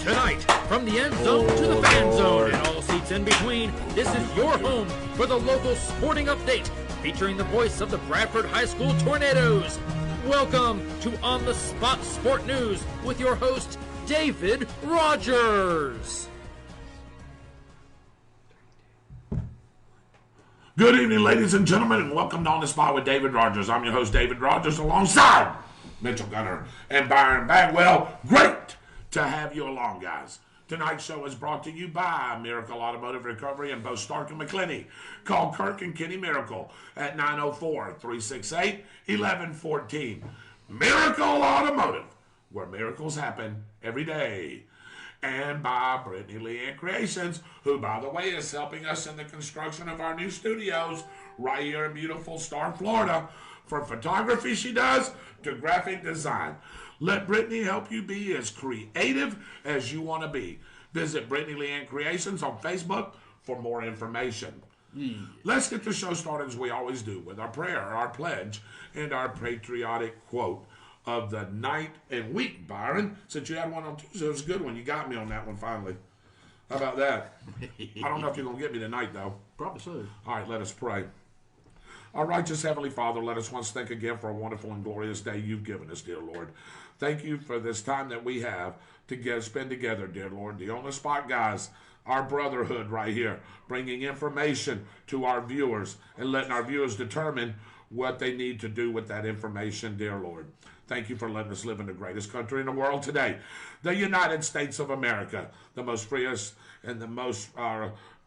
Tonight, from the end zone to the fan zone and all seats in between, this is your home for the local sporting update, featuring the voice of the Bradford High School Tornadoes. Welcome to On the Spot Sport News with your host, David Rodgers. Good evening, ladies and gentlemen, and welcome to On the Spot with David Rodgers. I'm your host, David Rodgers, alongside Mitchell Gunner and Byron Bagwell. Great to have you along, guys. Tonight's show is brought to you by Miracle Automotive Recovery in both Stark and McClinney. Call Kirk and Kenny Miracle at 904-368-1114. Miracle Automotive, where miracles happen every day. And by Brittany Leanne Creations, who, by the way, is helping us in the construction of our new studios right here in beautiful Stark, Florida. From photography she does to graphic design. Let Brittany help you be as creative as you want to be. Visit Brittany Leanne Creations on Facebook for more information. Let's get the show started as we always do with our prayer, our pledge, and our patriotic quote of the night and week. Byron, since you had one on Tuesday, it was a good one. You got me on that one finally. How about that? I don't know if you're going to get me tonight, though. Probably so. All right, let us pray. Our righteous Heavenly Father, let us once thank again for a wonderful and glorious day you've given us, dear Lord. Thank you for this time that we have to spend together, dear Lord. The On the Spot guys, our brotherhood right here, bringing information to our viewers and letting our viewers determine what they need to do with that information, dear Lord. Thank you for letting us live in the greatest country in the world today, the United States of America, the most freest and the most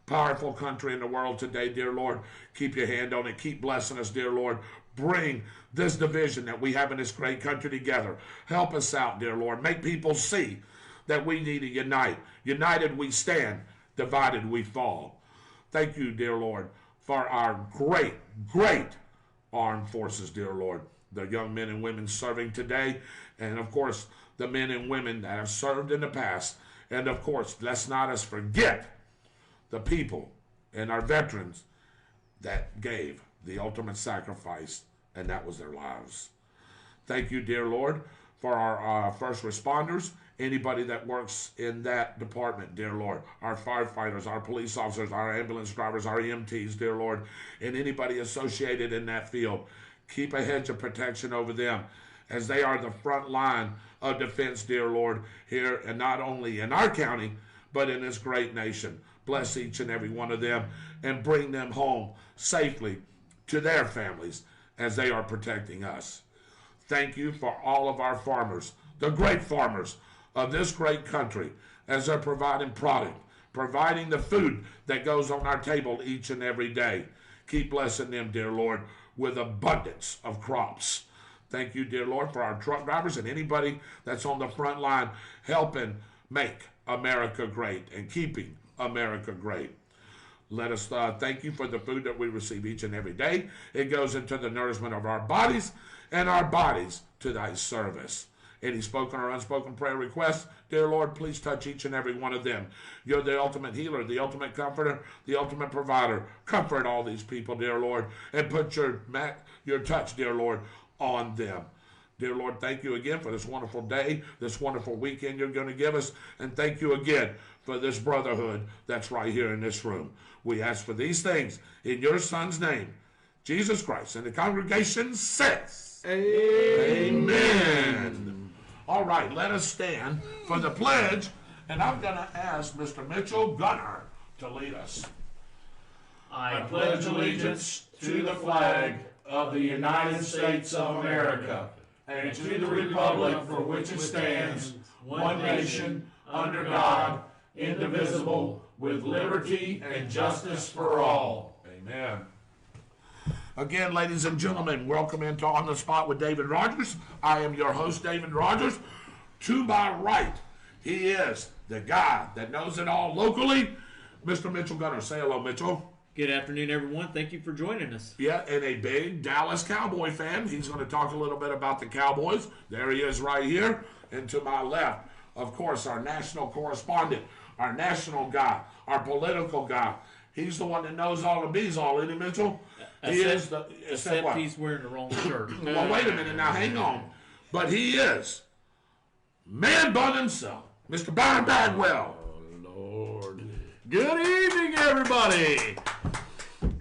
powerful country in the world today, dear Lord. Keep your hand on it. Keep blessing us, dear Lord. Bring this division that we have in this great country together. Help us out, dear Lord. Make people see that we need to unite. United we stand, divided we fall. Thank you, dear Lord, for our great, great armed forces, dear Lord. The young men and women serving today, and of course, the men and women that have served in the past. And of course, let's not us forget the people and our veterans that gave the ultimate sacrifice, and that was their lives. Thank you, dear Lord, for our first responders, anybody that works in that department, dear Lord, our firefighters, our police officers, our ambulance drivers, our EMTs, dear Lord, and anybody associated in that field. Keep a hedge of protection over them as they are the front line of defense, dear Lord, here, and not only in our county, but in this great nation. Bless each and every one of them and bring them home safely to their families as they are protecting us. Thank you for all of our farmers, the great farmers of this great country, as they're providing product, providing the food that goes on our table each and every day. Keep blessing them, dear Lord, with abundance of crops. Thank you, dear Lord, for our truck drivers and anybody that's on the front line helping make America great and keeping America great. Let us thank you for the food that we receive each and every day. It goes into the nourishment of our bodies and our bodies to thy service. Any spoken or unspoken prayer requests, dear Lord, please touch each and every one of them. You're the ultimate healer, the ultimate comforter, the ultimate provider. Comfort all these people, dear Lord, and put your touch, dear Lord, on them. Dear Lord, thank you again for this wonderful day, this wonderful weekend you're going to give us, and thank you again for this brotherhood that's right here in this room. We ask for these things in your Son's name, Jesus Christ. And the congregation says, Amen. All right, let us stand for the pledge, and I'm going to ask Mr. Mitchell Gunner to lead us. I pledge allegiance to the flag of the United States of America and to the republic for which it stands, one nation, under God, indivisible, with liberty and justice for all. Amen. Again, ladies and gentlemen, welcome into On the Spot with David Rodgers. I am your host, David Rodgers. To my right, he is the guy that knows it all locally, Mr. Mitchell Gunner. Say hello, Mitchell. Good afternoon, everyone. Thank you for joining us. Yeah, and a big Dallas Cowboy fan. He's going to talk a little bit about the Cowboys. There he is right here. And to my left, of course, our national correspondent, our national guy, our political guy. He's the one that knows all the bees all, isn't he, Mitchell? Except he's wearing the wrong shirt. Well, wait a minute now. Hang on. But he is man bun himself. Mr. Byron Bagwell. Lord. Good evening, everybody.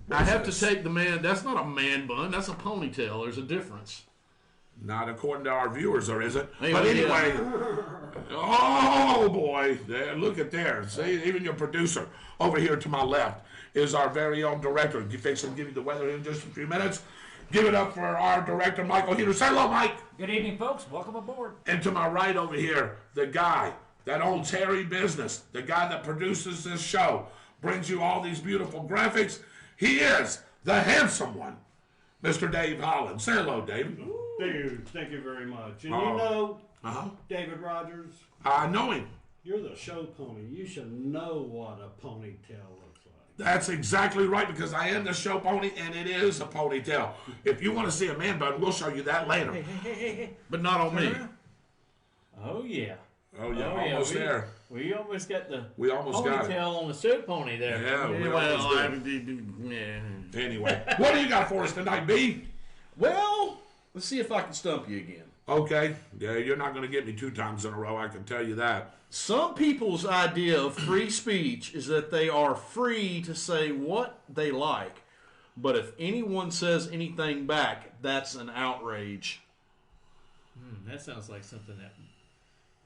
I have to take the man. That's not a man bun. That's a ponytail. There's a difference. Not according to our viewers, or is it? Hey, but well, anyway, oh boy, there, look at there. See, even your producer over here to my left is our very own director. You fix and give you the weather in just a few minutes. Give it up for our director, Michael Heater. Say hello, Mike. Good evening, folks. Welcome aboard. And to my right over here, the guy that owns Harry Business, the guy that produces this show, brings you all these beautiful graphics. He is the handsome one, Mr. Dave Holland. Say hello, Dave. Dude, thank you very much. And you know, David Rodgers, I know him. you're the show pony. You should know what a ponytail looks like. That's exactly right, because I am the show pony, and it is a ponytail. If you want to see a man bun, we'll show you that later. Hey. But not on me. Oh, yeah. Oh, yeah, almost there. We almost got the We almost got it. ponytail on the show pony there. Yeah, we Well, almost did. Anyway, what do you got for us tonight, B? well, let's see if I can stump you again. Okay. Yeah, you're not going to get me 2 times in a row, I can tell you that. Some people's idea of free speech is that they are free to say what they like, but if anyone says anything back, that's an outrage. That sounds like something that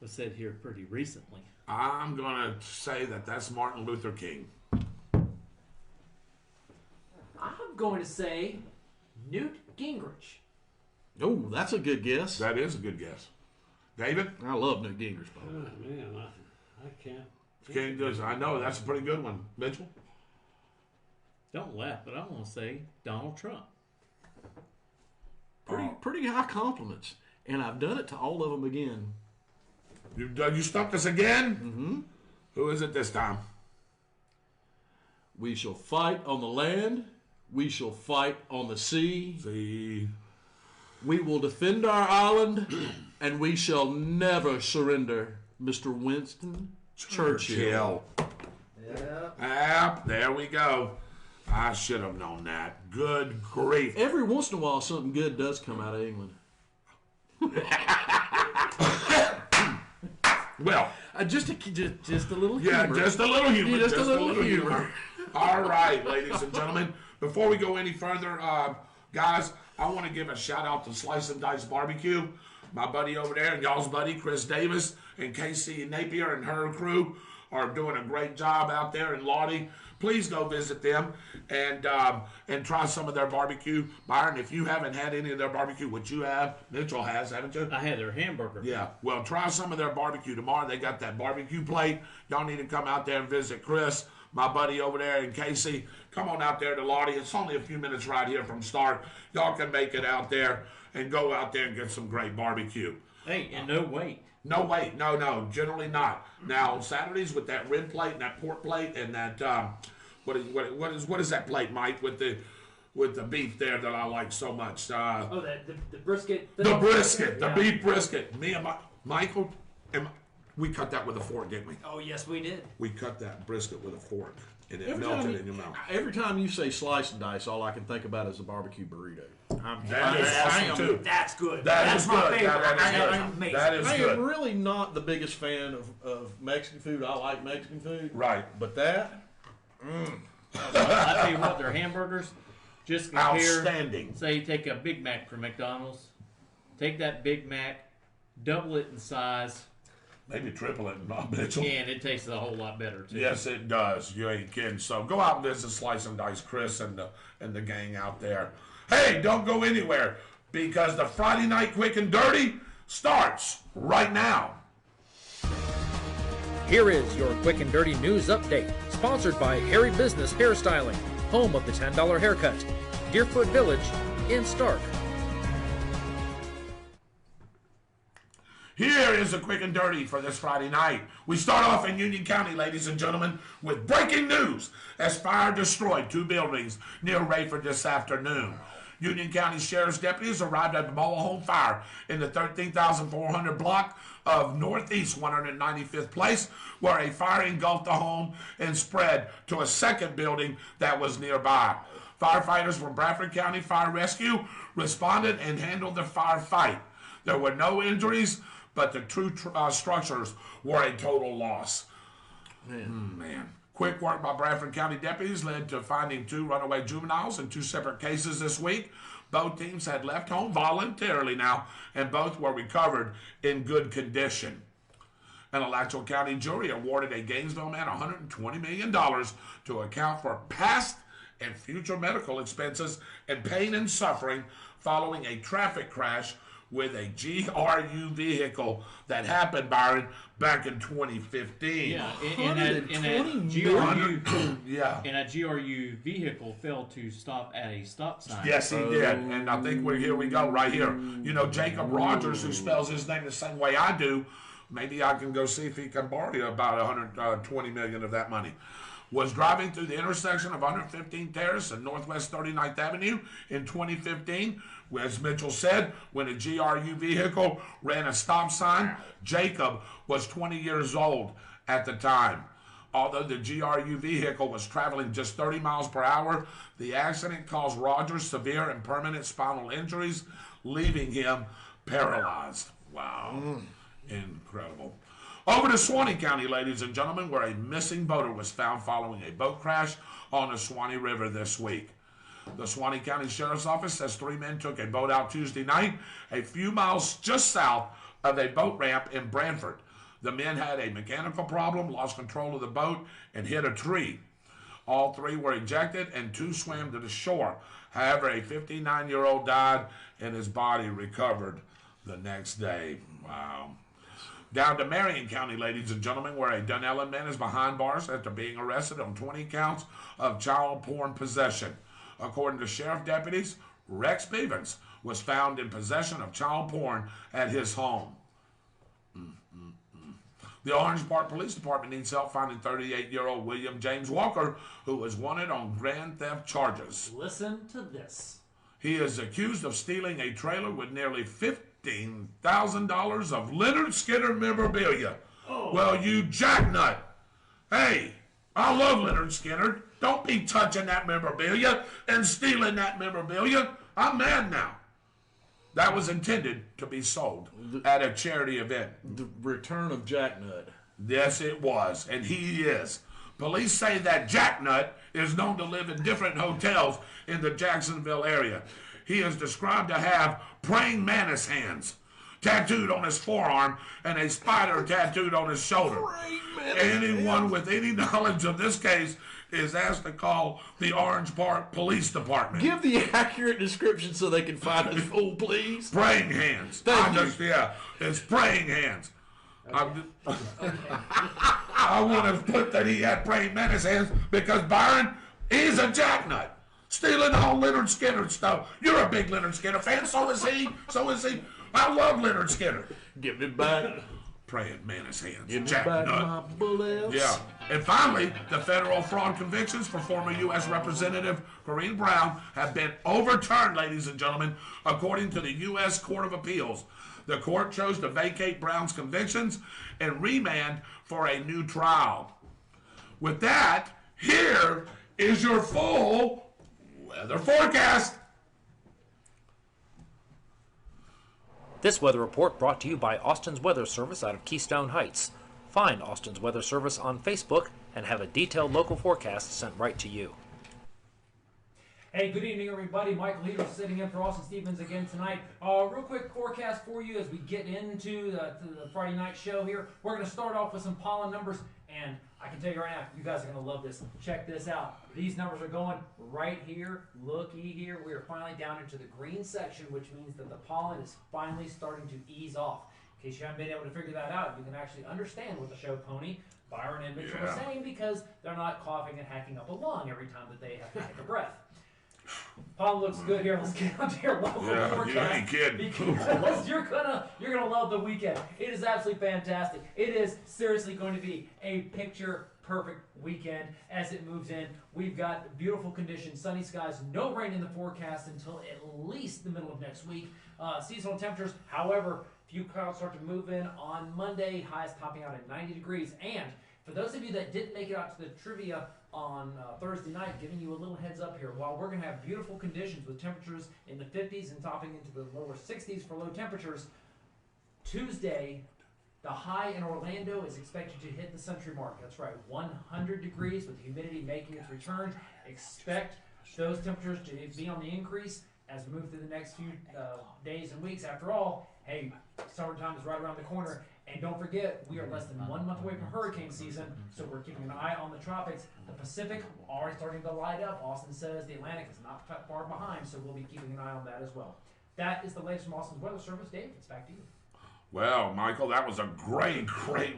was said here pretty recently. I'm going to say that that's Martin Luther King. I'm going to say Newt Gingrich. Oh, that's a good guess. That is a good guess. David? I love Newt Gingrich, by the way. Oh, man, I can't. King does. I know, that's a pretty good one. Mitchell? Don't laugh, but I'm going to say Donald Trump. Pretty high compliments. And I've done it to all of them again. You stumped us again? Mm-hmm. Who is it this time? We shall fight on the land. We shall fight on the sea. See. We will defend our island, and we shall never surrender. Mr. Winston Churchill. Yeah. There we go. I should have known that. Good grief. Every once in a while, something good does come out of England. Well, Just a little yeah, humor. just a little humor. Just a little humor. All right, ladies and gentlemen. Before we go any further, guys, I want to give a shout out to Slice and Dice Barbecue. My buddy over there and y'all's buddy, Chris Davis, and Casey Napier and her crew are doing a great job out there in Lottie. Please go visit them and try some of their barbecue. Byron, if you haven't had any of their barbecue, which you have, Mitchell has, haven't you? I had their hamburger. Yeah, well, try some of their barbecue tomorrow. They got that barbecue plate. Y'all need to come out there and visit Chris, my buddy over there, and Casey. Come on out there to Lottie. It's only a few minutes right here from start. Y'all can make it out there and go out there and get some great barbecue. Hey, and no wait. No, wait, no, generally not. Now, on Saturdays with that rib plate and that pork plate and that, what is that plate, Mike, with the beef there that I like so much? The brisket. The brisket, the beef brisket. Me and Michael, we cut that with a fork, didn't we? Oh, yes, we did. We cut that brisket with a fork, and it melted in your mouth. Every time you say slice and dice, all I can think about is a barbecue burrito. That is awesome, too. That's good. That's my good. favorite. That is good. Amazing. That is I good. am really not the biggest fan of Mexican food. I like Mexican food. Right. But that, I tell you what, their hamburgers, just compare. Outstanding. Say you take a Big Mac from McDonald's, take that Big Mac, double it in size, Maybe triple it, Bob Mitchell. and it tastes a whole lot better too. Yes, it does. You ain't kidding. So go out and visit Slice and Dice Chris and the gang out there. Hey, don't go anywhere, because the Friday Night Quick and Dirty starts right now. Here is your quick and dirty news update, sponsored by Harry Business Hairstyling, home of the $10 haircut, Deerfoot Village in Stark. Here is a quick and dirty for this Friday night. We start off in Union County, ladies and gentlemen, with breaking news as fire destroyed 2 buildings near Rayford this afternoon. Union County Sheriff's deputies arrived at the mobile home fire in the 13,400 block of Northeast 195th Place, where a fire engulfed the home and spread to a second building that was nearby. Firefighters from Bradford County Fire Rescue responded and handled the firefight. There were no injuries, but the true structures were a total loss. Man. Quick work by Bradford County deputies led to finding 2 runaway juveniles in 2 separate cases this week. Both teams had left home voluntarily now, and both were recovered in good condition. An Alachua County jury awarded a Gainesville man $120 million to account for past and future medical expenses and pain and suffering following a traffic crash with a GRU vehicle that happened, Byron, back in 2015. Yeah, and that GRU vehicle failed to stop at a stop sign. Yes, he did. And I think here we go, right here. You know, Jacob Rodgers, who spells his name the same way I do, maybe I can go see if he can borrow you about $120 million of that money, was driving through the intersection of 115th Terrace and Northwest 39th Avenue in 2015. As Mitchell said, when a GRU vehicle ran a stop sign, Jacob was 20 years old at the time. Although the GRU vehicle was traveling just 30 miles per hour, the accident caused Rodgers severe and permanent spinal injuries, leaving him paralyzed. Wow. Incredible. Over to Suwannee County, ladies and gentlemen, where a missing boater was found following a boat crash on the Suwannee River this week. The Suwannee County Sheriff's Office says 3 men took a boat out Tuesday night a few miles just south of a boat ramp in Branford. The men had a mechanical problem, lost control of the boat, and hit a tree. All 3 were ejected and 2 swam to the shore. However, a 59-year-old died and his body recovered the next day. Wow. Down to Marion County, ladies and gentlemen, where a Dunellen man is behind bars after being arrested on 20 counts of child porn possession. According to sheriff deputies, Rex Bevins was found in possession of child porn at his home. The Orange Park Police Department needs help finding 38-year-old William James Walker, who was wanted on grand theft charges. Listen to this. He is accused of stealing a trailer with nearly $15,000 of Leonard Skinner memorabilia. Oh. Well, you jacknut. Hey, I love Leonard Skinner. Don't be touching that memorabilia and stealing that memorabilia. I'm mad now. That was intended to be sold at a charity event. The return of Jacknut. Yes, it was, and he is. Police say that Jacknut is known to live in different hotels in the Jacksonville area. He is described to have praying mantis hands tattooed on his forearm and a spider tattooed on his shoulder. Anyone with any knowledge of this case is asked to call the Orange Park Police Department. Give the accurate description so they can find the fool, please. Praying hands. It's praying hands. I would have put that he had praying mantis hands because Byron is a jacknut. Stealing all Leonard Skinner stuff. You're a big Leonard Skinner fan. So is he. I love Leonard Skinner. Give me back. Praying mantis hands. Give me back my bullets. Yeah. And finally, the federal fraud convictions for former U.S. Representative Corrine Brown have been overturned, ladies and gentlemen, according to the U.S. Court of Appeals. The court chose to vacate Brown's convictions and remand for a new trial. With that, here is your full weather forecast. This weather report brought to you by Austin's Weather Service out of Keystone Heights. Find Austin's Weather Service on Facebook and have a detailed local forecast sent right to you. Hey, good evening, everybody. Michael Heater sitting in for Austin Stevens again tonight. Real quick forecast for you as we get into the Friday night show here. We're going to start off with some pollen numbers, and I can tell you right now, you guys are going to love this. Check this out. These numbers are going right here. Looky here. We are finally down into the green section, which means that the pollen is finally starting to ease off. In case you haven't been able to figure that out, you can actually understand what the show pony, Byron and Mitchell are saying because they're not coughing and hacking up a lung every time that they have to take a breath. Pollen looks good here. Let's get on to your local forecast. You ain't kidding. Because you're gonna love the weekend. It is absolutely fantastic. It is seriously going to be a picture perfect weekend as it moves in. We've got beautiful conditions, sunny skies, no rain in the forecast until at least the middle of next week. Seasonal temperatures, however, few clouds start to move in on Monday, highs topping out at 90 degrees. And for those of you that didn't make it out to the trivia on Thursday night, giving you a little heads up here, while we're going to have beautiful conditions with temperatures in the 50s and topping into the lower 60s for low temperatures, Tuesday, the high in Orlando is expected to hit the century mark. That's right, 100 degrees with humidity making its return. Expect those temperatures to be on the increase as we move through the next few days and weeks. After all, hey, summertime is right around the corner. And don't forget, we are less than 1 month away from hurricane season, so we're keeping an eye on the tropics. The Pacific already starting to light up. Austin says the Atlantic is not far behind, so we'll be keeping an eye on that as well. That is the latest from Austin's Weather Service. Dave, it's back to you. Well, Michael, that was a great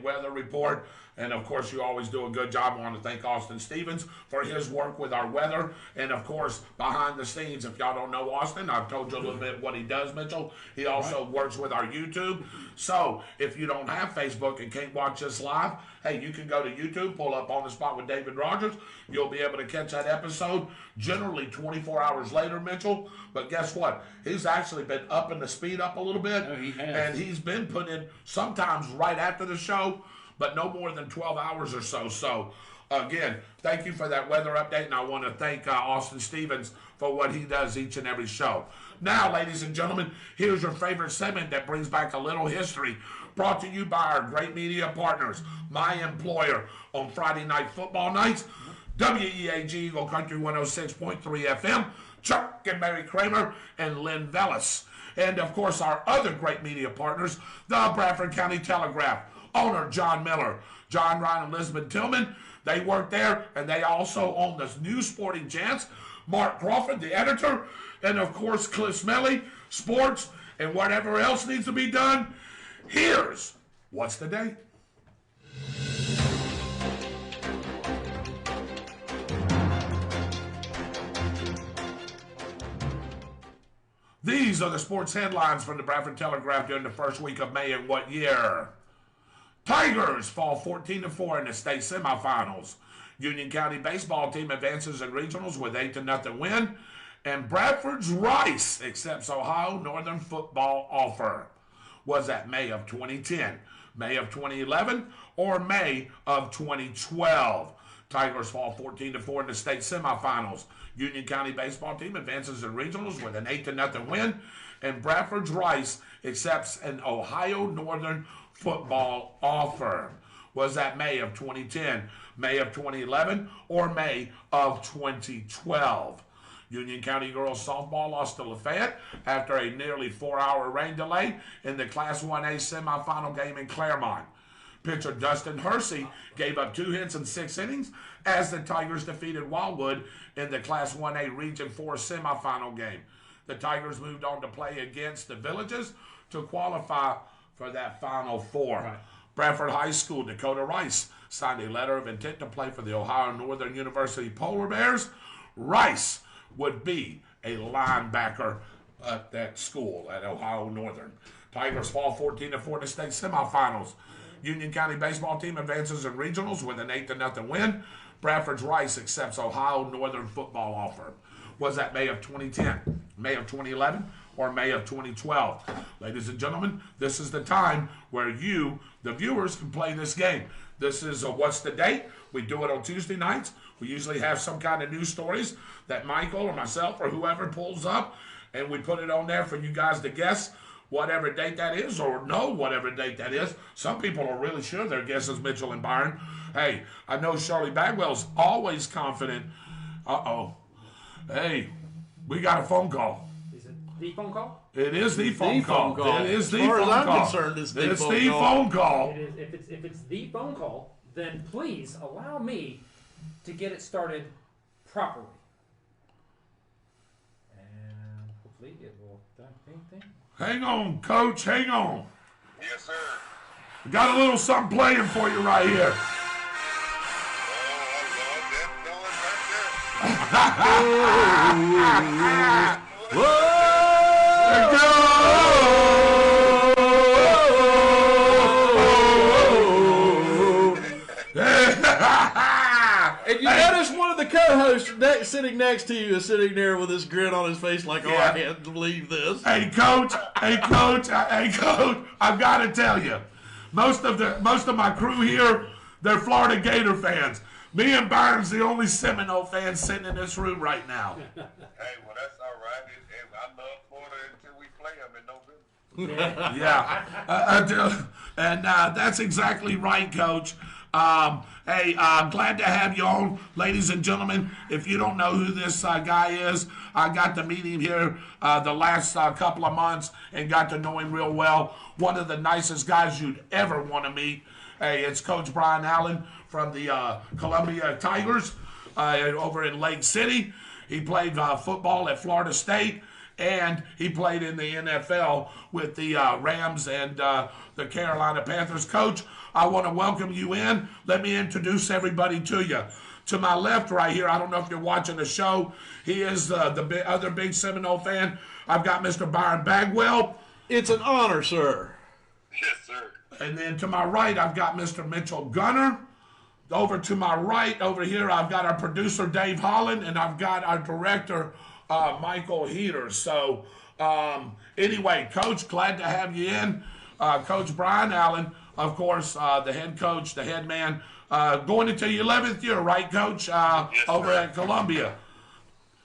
weather report. And, of course, you always do a good job. I want to thank Austin Stevens for his work with our weather. And, of course, behind the scenes, if y'all don't know Austin, I've told you a little bit what he does, Mitchell. He also works with our YouTube. So, if you don't have Facebook and can't watch us live, hey, you can go to YouTube, pull up On the Spot with David Rodgers. You'll be able to catch that episode generally 24 hours later, Mitchell. But guess what? He's actually been upping the speed up a little bit. Oh, he has. And he's been put in sometimes right after the show, but no more than 12 hours or so. So, again, thank you for that weather update, and I want to thank Austin Stevens for what he does each and every show. Now, ladies and gentlemen, here's your favorite segment that brings back a little history, brought to you by our great media partners, my employer on Friday night football nights, WEAG Eagle Country 106.3 FM, Chuck and Mary Kramer, and Lynn Vellis. And, of course, our other great media partners, the Bradford County Telegraph, owner John Miller, John Ryan and Elizabeth Tillman. They work there, and they also own the New Sporting Chance. Mark Crawford, the editor, and, of course, Cliff Smelly, sports, and whatever else needs to be done. Here's What's the Date? These are the sports headlines from the Bradford Telegraph during the first week of May in what year? Tigers fall 14-4 in the state semifinals. Union County baseball team advances in regionals with 8-0 win. And Bradford's Rice accepts Ohio Northern football offer. Was that May of 2010, May of 2011, or May of 2012? Tigers fall 14-4 in the state semifinals. Union County baseball team advances in regionals with an 8-0 win. And Bradford's Rice accepts an Ohio Northern football offer. Was that May of 2010, May of 2011, or May of 2012? Union County girls softball lost to Lafayette after a nearly 4-hour rain delay in the Class 1A semifinal game in Claremont. Pitcher Dustin Hersey gave up 2 hits in 6 innings as the Tigers defeated Wildwood in the Class 1A Region 4 semifinal game. The Tigers moved on to play against the Villages to qualify for that Final Four. Right. Bradford High School, Dakota Rice signed a letter of intent to play for the Ohio Northern University Polar Bears. Rice would be a linebacker at that school at Ohio Northern. Tigers fall 14-4 in the state semifinals. Union County baseball team advances in regionals with an 8-0 win. Bradford's Rice accepts Ohio Northern football offer. Was that May of 2010, May of 2011, or May of 2012? Ladies and gentlemen, this is the time where you, the viewers, can play this game. This is a What's the Date? We do it on Tuesday nights. We usually have some kind of news stories that Michael or myself or whoever pulls up, and we put it on there for you guys to guess whatever date that is, or know whatever date that is. Some people are really sure their guess is Mitchell and Byron. Hey, I know Shirley Bagwell's always confident. Uh-oh. Hey, we got a phone call. Is it the phone call? It is the phone call. It is the phone call. As far as I'm concerned, it's the phone call. It is, if it's the phone call, then please allow me to get it started properly. And hopefully it will thing. Hang on, Coach. Hang on. Yes, sir. We got a little something playing for you right here. And you notice one of the co-hosts sitting next to you is sitting there with this grin on his face like, I can't believe this. Hey, Coach, I've got to tell you, most of my crew here, they're Florida Gator fans. Me and Byron's the only Seminole fans sitting in this room right now. Hey, well, that's all right. I love Florida until we play them in November. Yeah. And that's exactly right, Coach. Hey, glad to have you on, ladies and gentlemen. If you don't know who this guy is, I got to meet him here the last couple of months and got to know him real well. One of the nicest guys you'd ever want to meet. Hey, it's Coach Brian Allen from the Columbia Tigers over in Lake City. He played football at Florida State, and he played in the NFL with the Rams and the Carolina Panthers. Coach, I want to welcome you in. Let me introduce everybody to you. To my left right here, I don't know if you're watching the show, he is the other big Seminole fan. I've got Mr. Byron Bagwell. It's an honor, sir. Yes, sir. And then to my right, I've got Mr. Mitchell Gunner. Over to my right, over here, I've got our producer, Dave Holland, and I've got our director, Michael Heater. So, anyway, Coach, glad to have you in. Coach Brian Allen, of course, the head coach, the head man, going into your 11th year, right, Coach, over at Columbia?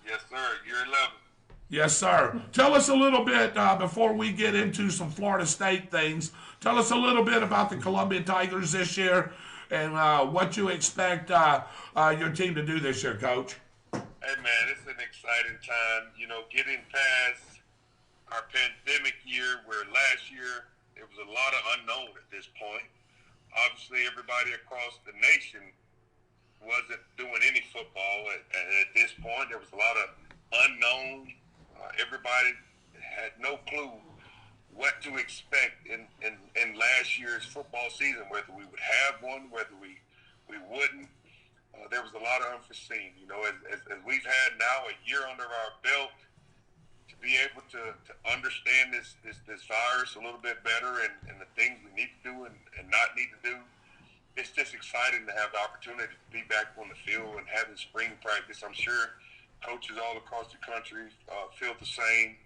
Yes, sir. Year 11. Yes, sir. Tell us a little bit, before we get into some Florida State things, tell us a little bit about the Columbia Tigers this year and what you expect your team to do this year, Coach. Hey, man, it's an exciting time. You know, getting past our pandemic year where last year it was a lot of unknown at this point. Obviously, everybody across the nation wasn't doing any football at this point. There was a lot of unknown. Everybody had no clue what to expect in last year's football season, whether we would have one, whether we wouldn't. There was a lot of unforeseen. You know, as we've had now a year under our belt, to be able to understand this virus a little bit better and the things we need to do and not need to do, it's just exciting to have the opportunity to be back on the field and having spring practice. I'm sure coaches all across the country feel the same.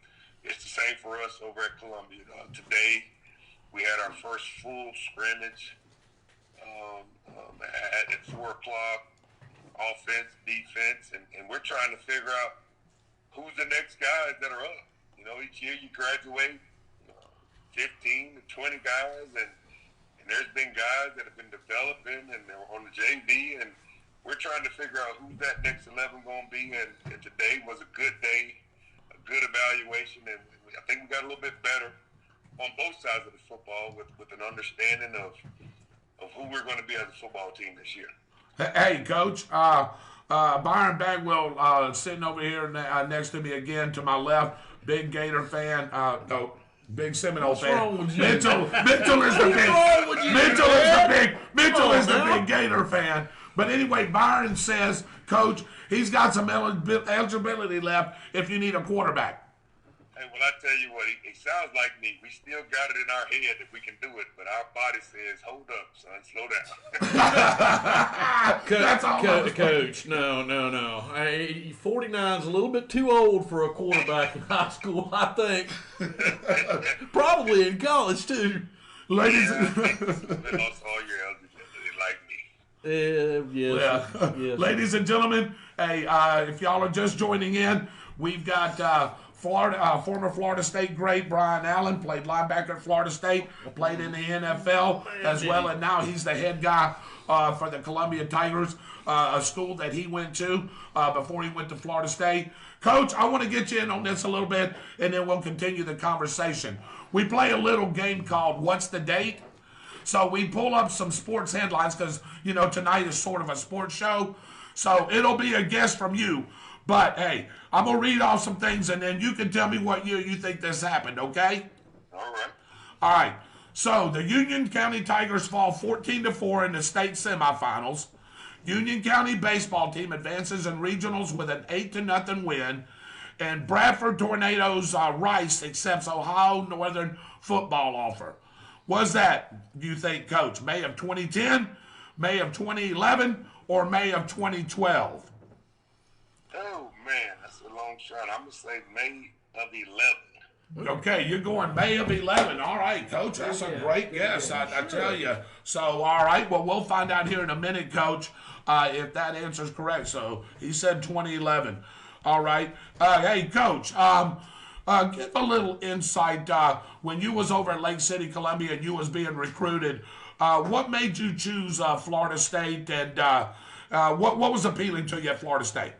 It's the same for us over at Columbia. Today, we had our first full scrimmage at 4 o'clock, offense, defense, and we're trying to figure out who's the next guys that are up. You know, each year you graduate 15 to 20 guys, and there's been guys that have been developing and they're on the JV, and we're trying to figure out who that next 11 going to be, and today was a good day, a good evaluation, and I think we got a little bit better on both sides of the football with an understanding of who we're going to be as a football team this year. Hey, Coach, Byron Bagwell sitting over here next to me again to my left, big Gator fan. No, big Seminole fan. Wrong with you? Mitchell is the big Gator fan. But anyway, Byron says, Coach, he's got some eligibility left if you need a quarterback. Hey, well, I tell you what, he sounds like me. We still got it in our head that we can do it, but our body says, hold up, son, slow down. That's all. Coach, no. 49's a little bit too old for a quarterback in high school, I think. Probably in college, too. Ladies They lost all your eligibility like me. Yes. Ladies and gentlemen, hey, if y'all are just joining in, we've got former Florida State great Brian Allen, played linebacker at Florida State, played in the NFL as well, and now he's the head guy for the Columbia Tigers, a school that he went to before he went to Florida State. Coach, I want to get you in on this a little bit, and then we'll continue the conversation. We play a little game called What's the Date? So we pull up some sports headlines because, you know, tonight is sort of a sports show. So it'll be a guess from you. But, hey, I'm going to read off some things, and then you can tell me what year you think this happened, okay? All right. All right. So the Union County Tigers fall 14-4 in the state semifinals. Union County baseball team advances in regionals with an 8-0 win. And Bradford Tornadoes Rice accepts Ohio Northern football offer. Was that, do you think, Coach, May of 2010, May of 2011, or May of 2012? Oh, man, that's a long shot. I'm going to say May of 11. Okay, you're going May of 11. All right, Coach, that's a great guess, I tell you. So, all right, well, we'll find out here in a minute, Coach, if that answer is correct. So he said 2011. All right. Hey, Coach, Give a little insight. When you was over at Lake City, Columbia, and you was being recruited, what made you choose Florida State, and what was appealing to you at Florida State?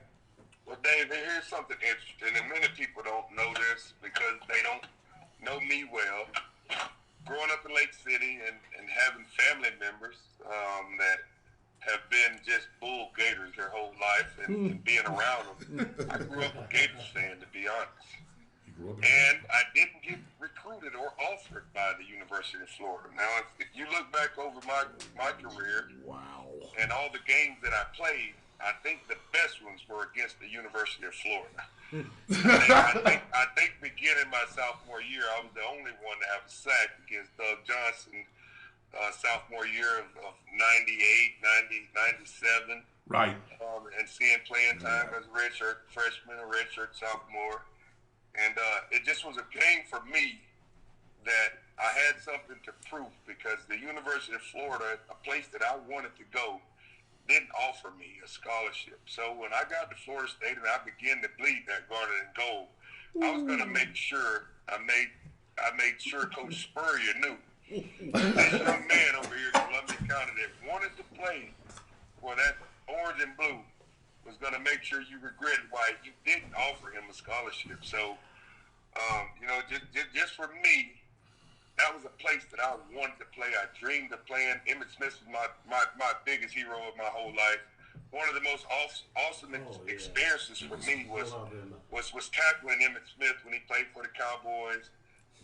Well, Dave, here's something interesting, and many people don't know this because they don't know me well. Growing up in Lake City and having family members that have been just bull gators their whole life and being around them, I grew up a Gators fan, to be honest. And I didn't get recruited or offered by the University of Florida. Now, if you look back over my career, Wow, and all the games that I played, I think the best ones were against the University of Florida. I think beginning my sophomore year, I was the only one to have a sack against Doug Johnson, sophomore year of 98, 90, 97. right. And seeing playing time as a redshirt freshman, a redshirt sophomore. And it just was a game for me that I had something to prove because the University of Florida, a place that I wanted to go, didn't offer me a scholarship. So when I got to Florida State and I began to bleed that garnet and gold, I was going to make sure I made sure Coach Spurrier knew this young man over here in Columbia County that wanted to play for that orange and blue was going to make sure you regretted why you didn't offer him a scholarship. So, just for me, that was a place that I wanted to play. I dreamed of playing. Emmitt Smith was my biggest hero of my whole life. One of the most awesome experiences for me was tackling Emmitt Smith when he played for the Cowboys,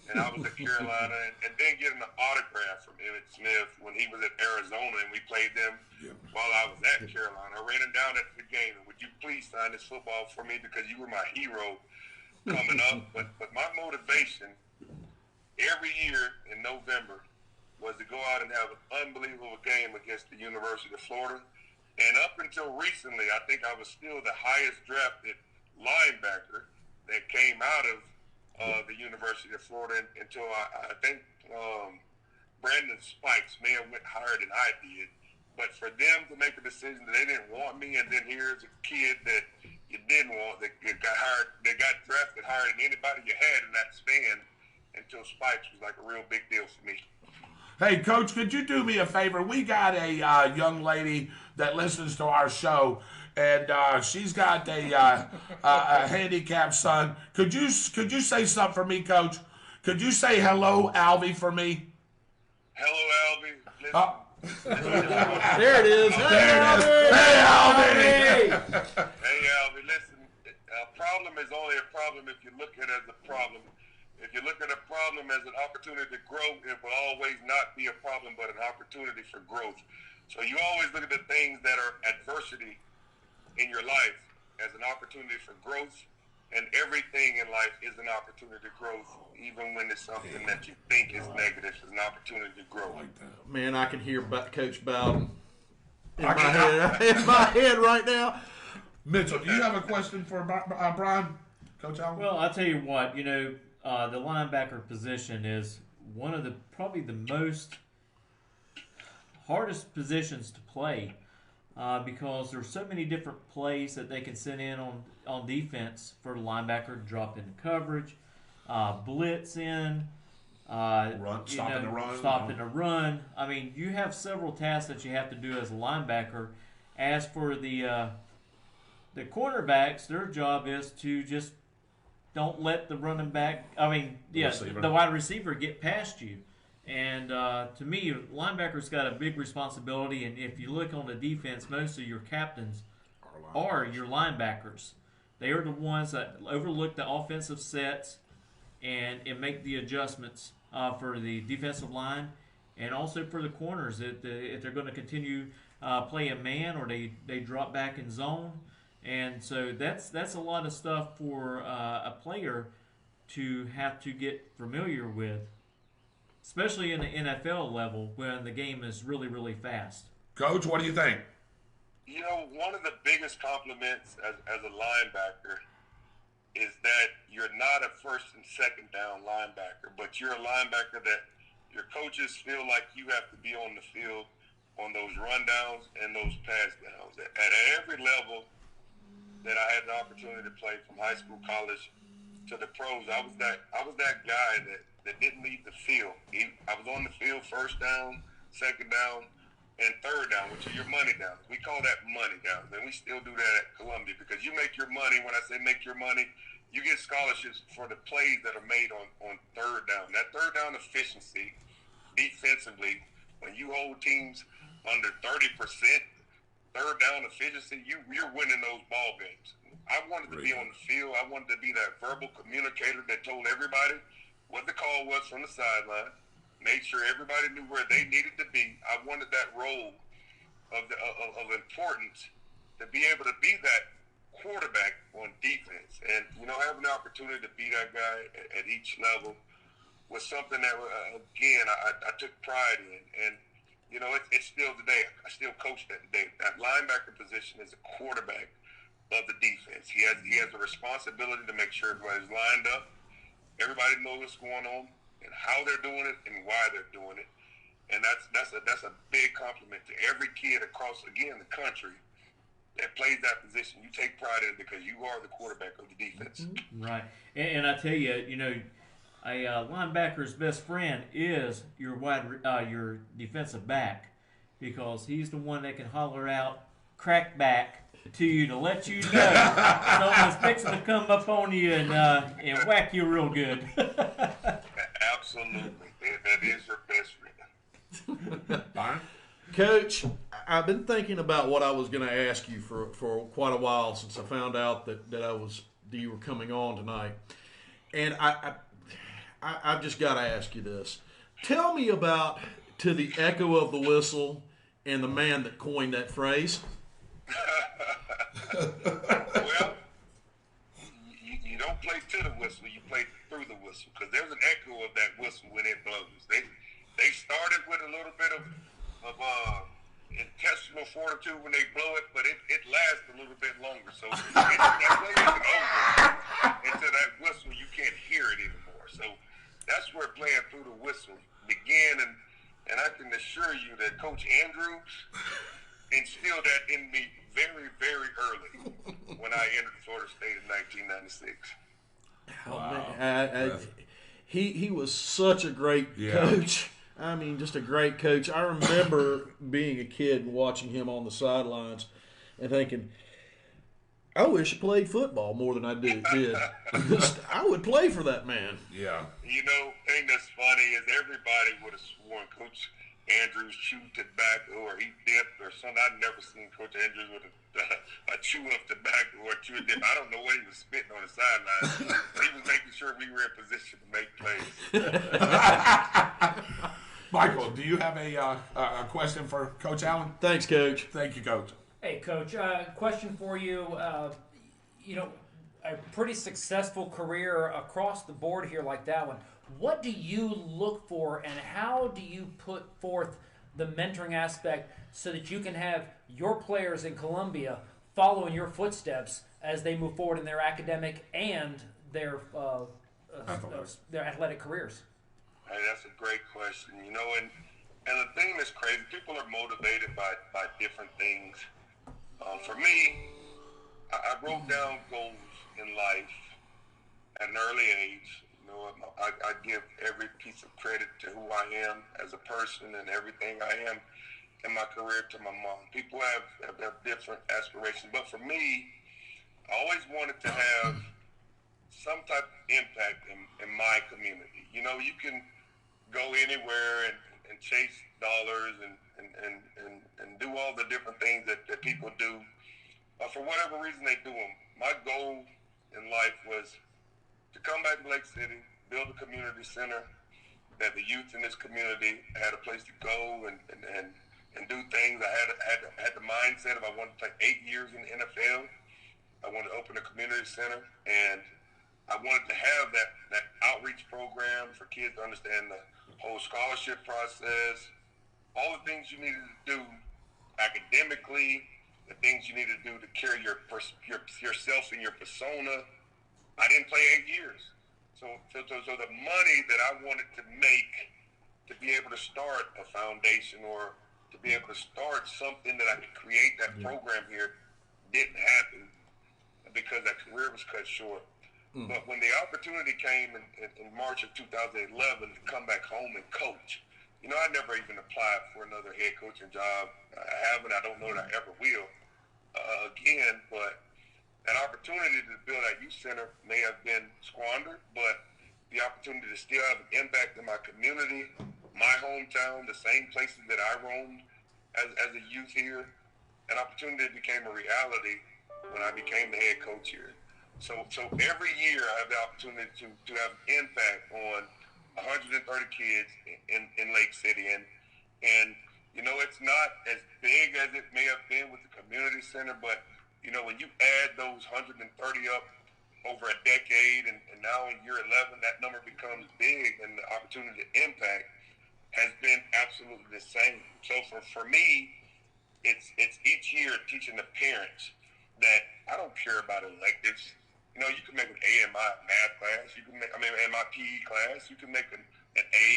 and I was at Carolina, and then getting an autograph from Emmitt Smith when he was at Arizona, and we played them while I was at Carolina. I ran him down at the game, and would you please sign this football for me because you were my hero coming up. But my motivation every year in November was to go out and have an unbelievable game against the University of Florida. And up until recently, I think I was still the highest drafted linebacker that came out of the University of Florida until I think Brandon Spikes may have went higher than I did. But for them to make a decision that they didn't want me, and then here's a kid that you didn't want that got drafted higher than anybody you had in that span until Spikes was like a real big deal for me. Hey, Coach, could you do me a favor? We got a young lady that listens to our show, and she's got a handicapped son. Could you say something for me, Coach? Could you say hello, Alvy, for me? Hello, Alvy. There it is. There it is. Hey, Alvy. Hey, Alvy, listen, a problem is only a problem if you look at it as a problem. If you look at a problem as an opportunity to grow, it will always not be a problem but an opportunity for growth. So you always look at the things that are adversity in your life as an opportunity for growth, and everything in life is an opportunity to growth, even when it's something that you think is negative, it's an opportunity to grow. Man, I can hear Coach Bowden in my head right now. Mitchell, do you have a question for Brian? Coach Alvin? Well, I'll tell you what, the linebacker position is one of probably the most hardest positions to play because there's so many different plays that they can send in on defense for the linebacker to drop into coverage, blitz in, stopping the run. I mean, you have several tasks that you have to do as a linebacker. As for the cornerbacks, their job is to just don't let the running back, the wide receiver get past you. And to me, linebackers got a big responsibility. And if you look on the defense, most of your captains are your linebackers. They are the ones that overlook the offensive sets and make the adjustments for the defensive line and also for the corners. If they're going to continue playing man or they drop back in zone. And so that's a lot of stuff for a player to have to get familiar with, especially in the NFL level when the game is really, really fast. Coach, what do you think? One of the biggest compliments as a linebacker is that you're not a first and second down linebacker, but you're a linebacker that your coaches feel like you have to be on the field on those rundowns and those pass downs. At every level that I had the opportunity to play from high school, college, to the pros. I was that guy that didn't leave the field. I was on the field first down, second down, and third down, which are your money downs. We call that money downs, and we still do that at Columbia because you make your money. When I say make your money, you get scholarships for the plays that are made on third down. That third down efficiency defensively, when you hold teams under 30% third down efficiency, you're winning those ball games. I wanted to be on the field. I wanted to be that verbal communicator that told everybody what the call was from the sideline, made sure everybody knew where they needed to be. I wanted that role of importance to be able to be that quarterback on defense. And, having the opportunity to be that guy at each level was something that, again, I took pride in. And, it's still today. I still coach that today. That linebacker position is a quarterback of the defense. He has a responsibility to make sure everybody's lined up. Everybody knows what's going on and how they're doing it and why they're doing it. And that's a big compliment to every kid across, again, the country that plays that position. You take pride in it because you are the quarterback of the defense. Right. And I tell you, a linebacker's best friend is your your defensive back, because he's the one that can holler out crack back to you to let you know someone's fixing to come up on you and whack you real good. Absolutely. That is your best friend. Byron? Coach, I've been thinking about what I was going to ask you for quite a while since I found out that you were coming on tonight. And I've just got to ask you this. Tell me about To the Echo of the Whistle and the man that coined that phrase. Well, you don't play to the whistle, you play through the whistle, because there's an echo of that whistle when it blows. They started with a little bit of intestinal fortitude when they blow it, but it lasts a little bit longer. So that play isn't over until that whistle, you can't hear it anymore. So that's where playing through the whistle began, and I can assure you that Coach Andrews instilled that in me very, very early when I entered Florida State in 1996. Wow. He was such a great coach. I mean, just a great coach. I remember being a kid and watching him on the sidelines and thinking, I wish I played football more than I did. I would play for that man. Yeah. Thing that's funny is everybody would have sworn Coach Andrews chewed tobacco or he dipped or something. I've never seen Coach Andrews with a chew of tobacco or chew of dip. I don't know what he was spitting on the sideline. He was making sure we were in position to make plays. Michael, do you have a question for Coach Allen? Thanks, Coach. Thank you, Coach. Hey, Coach, question for you. A pretty successful career across the board here like that one. What do you look for, and how do you put forth the mentoring aspect so that you can have your players in Columbia follow in your footsteps as they move forward in their academic and their athletic careers? Hey, that's a great question. And the thing that's crazy, people are motivated by different things. For me, I wrote down goals in life at an early age. I give every piece of credit to who I am as a person and everything I am in my career to my mom. People have different aspirations, but for me, I always wanted to have some type of impact in my community. You can go anywhere and chase dollars and do all the different things that people do. For whatever reason they do them. My goal in life was to come back to Lake City, build a community center, that the youth in this community had a place to go and do things. I had the mindset of I wanted to play 8 years in the NFL. I wanted to open a community center, and I wanted to have that outreach program for kids to understand the whole scholarship process, all the things you needed to do academically, the things you needed to do to carry yourself and your persona. I didn't play 8 years. So the money that I wanted to make to be able to start a foundation or to be able to start something that I could create that program here didn't happen because that career was cut short. But when the opportunity came in March of 2011 to come back home and coach, I never even applied for another head coaching job. I haven't. I don't know that I ever will again. But that opportunity to build that youth center may have been squandered, but the opportunity to still have an impact in my community, my hometown, the same places that I roamed as a youth here, an opportunity became a reality when I became the head coach here. So every year I have the opportunity to have impact on 130 kids in Lake City. And it's not as big as it may have been with the community center, but, when you add those 130 up over a decade and now in year 11, that number becomes big, and the opportunity to impact has been absolutely the same. So for me, it's each year teaching the parents that I don't care about electives. You can make an A in my math class. You can make, in my PE class. You can make an A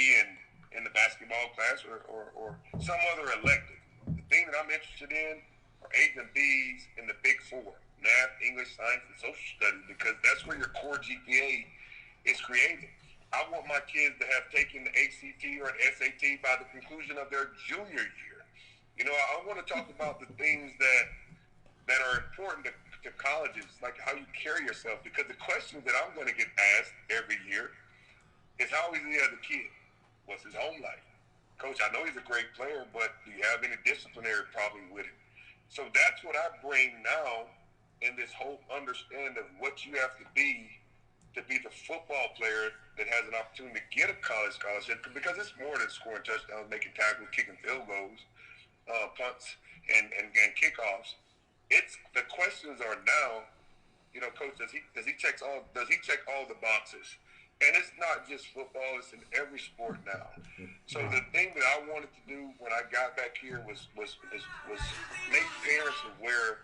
in the basketball class or some other elective. The thing that I'm interested in are A's and B's in the Big Four: math, English, science, and social studies, because that's where your core GPA is created. I want my kids to have taken the ACT or an SAT by the conclusion of their junior year. I want to talk about the things that are important to colleges, like how you carry yourself, because the questions that I'm going to get asked every year is, how is he as a kid? What's his home life? Coach, I know he's a great player, but do you have any disciplinary problem with him? So that's what I bring now in this whole understanding of what you have to be the football player that has an opportunity to get a college scholarship, because it's more than scoring touchdowns, making tackles, kicking field goals, punts, and kickoffs. It's the questions are now, Coach, does he check all the boxes? And it's not just football; it's in every sport now. So the thing that I wanted to do when I got back here was make parents aware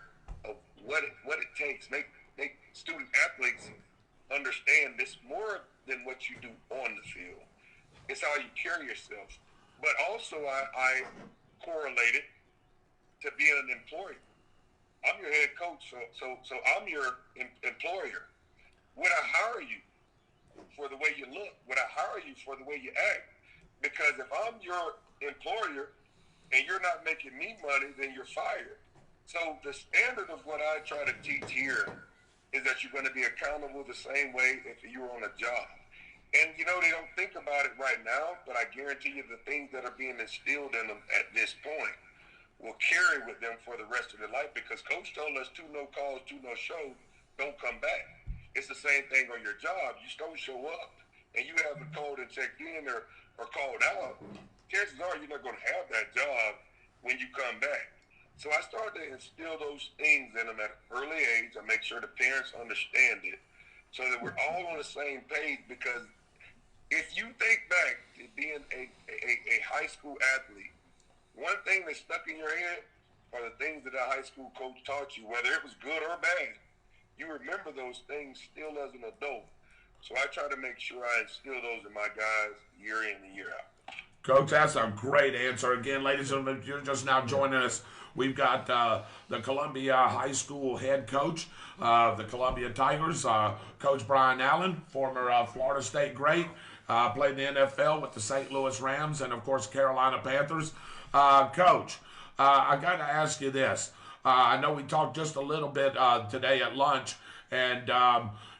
of what it takes, make student athletes understand this more than what you do on the field. It's how you carry yourself. But also I correlate it to being an employee. I'm your head coach, so I'm your employer. Would I hire you for the way you look? Would I hire you for the way you act? Because if I'm your employer and you're not making me money, then you're fired. So the standard of what I try to teach here is that you're going to be accountable the same way if you were on a job. And, they don't think about it right now, but I guarantee you the things that are being instilled in them at this point will carry with them for the rest of their life, because Coach told us 2 no calls, 2 no shows, don't come back. It's the same thing on your job. You don't show up and you haven't called and checked in or called out, chances are you're not going to have that job when you come back. So I started to instill those things in them at an early age. I make sure the parents understand it so that we're all on the same page, because if you think back to being a high school athlete, one thing that's stuck in your head are the things that a high school coach taught you, whether it was good or bad. You remember those things still as an adult. So I try to make sure I instill those in my guys year in and year out. Coach, that's a great answer. Again, ladies and gentlemen, if you're just now joining us, we've got the Columbia High School head coach of the Columbia Tigers, Coach Brian Allen, former Florida State great, played in the NFL with the St. Louis Rams and, of course, Carolina Panthers. Coach, I got to ask you this. I know we talked just a little bit today at lunch, and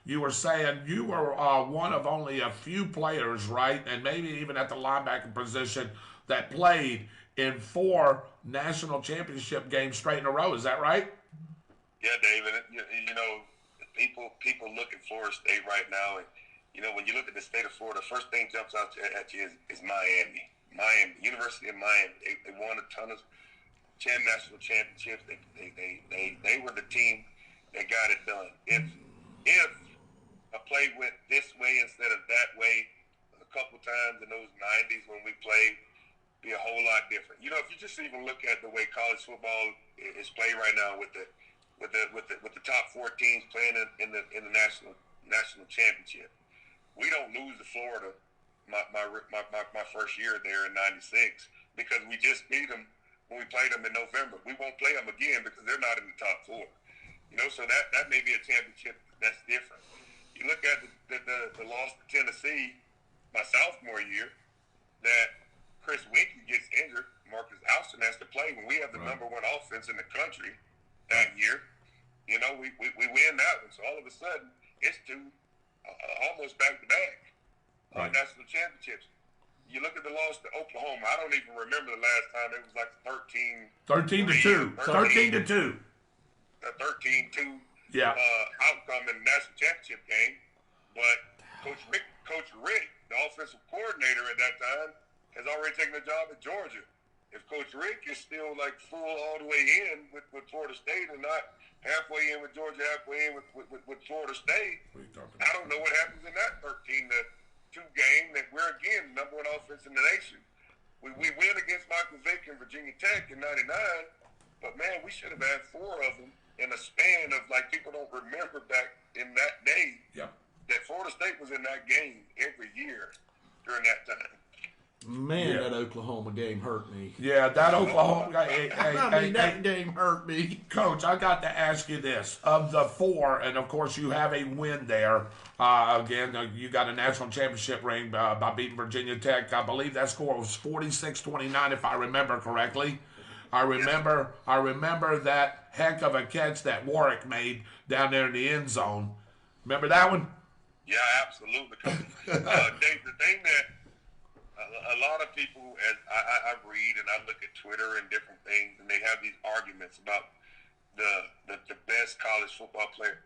you were saying you were one of only a few players, right, and maybe even at the linebacker position, that played in 4 national championship games straight in a row. Is that right? Yeah, David. People look at Florida State right now, and when you look at the state of Florida, the first thing jumps out at you is Miami. University of Miami. They won a ton of national championships. They were the team that got it done. If a play went this way instead of that way a couple times in those 90s when we played, be a whole lot different. If you just even look at the way college football is played right now with the top 4 teams playing in the national championship, we don't lose to Florida. My first year there in '96, because we just beat them when we played them in November. We won't play them again because they're not in the top 4. So that may be a championship that's different. You look at the loss to Tennessee my sophomore year, that Chris Winkie gets injured, Marcus Alston has to play when we have the number one offense in the country that year. You know, we win that one. So all of a sudden, it's two almost back-to-back national championships. You look at the loss to Oklahoma. I don't even remember the last time. It was like 13 to 2. 13 to 2. A 13-2 outcome in the national championship game. But Coach Rick, the offensive coordinator at that time, has already taken the job at Georgia. If Coach Rick is still like full all the way in with Florida State and not halfway in with Georgia, halfway in with Florida State, I don't know what happens in that 13-2 game that we're, again, number one offense in the nation. We win against Michael Vick and Virginia Tech in 99, but, man, we should have had 4 of them in a span of, like, people don't remember back in that day that Florida State was in that game every year during that time. Man, that Oklahoma game hurt me. Yeah, that Oklahoma that game hurt me. Coach, I got to ask you this. Of the 4, and of course you have a win there. Again, you got a national championship ring by beating Virginia Tech. I believe that score was 46-29, if I remember correctly. I remember that heck of a catch that Warwick made down there in the end zone. Remember that one? Yeah, absolutely. Dave, the thing that a lot of people, as I read and I look at Twitter and different things, and they have these arguments about the best college football player.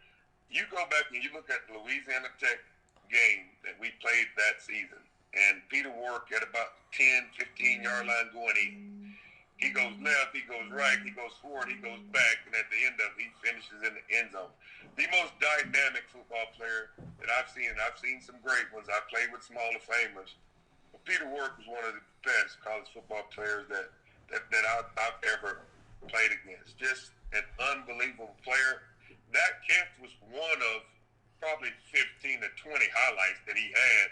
You go back and you look at the Louisiana Tech game that we played that season, and Peter Warwick at about 10, 15-yard line going in. He goes left, he goes right, he goes forward, he goes back, and at the end of it, he finishes in the end zone. The most dynamic football player that I've seen, and I've seen some great ones. I've played with some Hall of Famers. But Peter Warwick was one of the best college football players that I've ever played against. Just an unbelievable player. That catch was one of probably 15 to 20 highlights that he had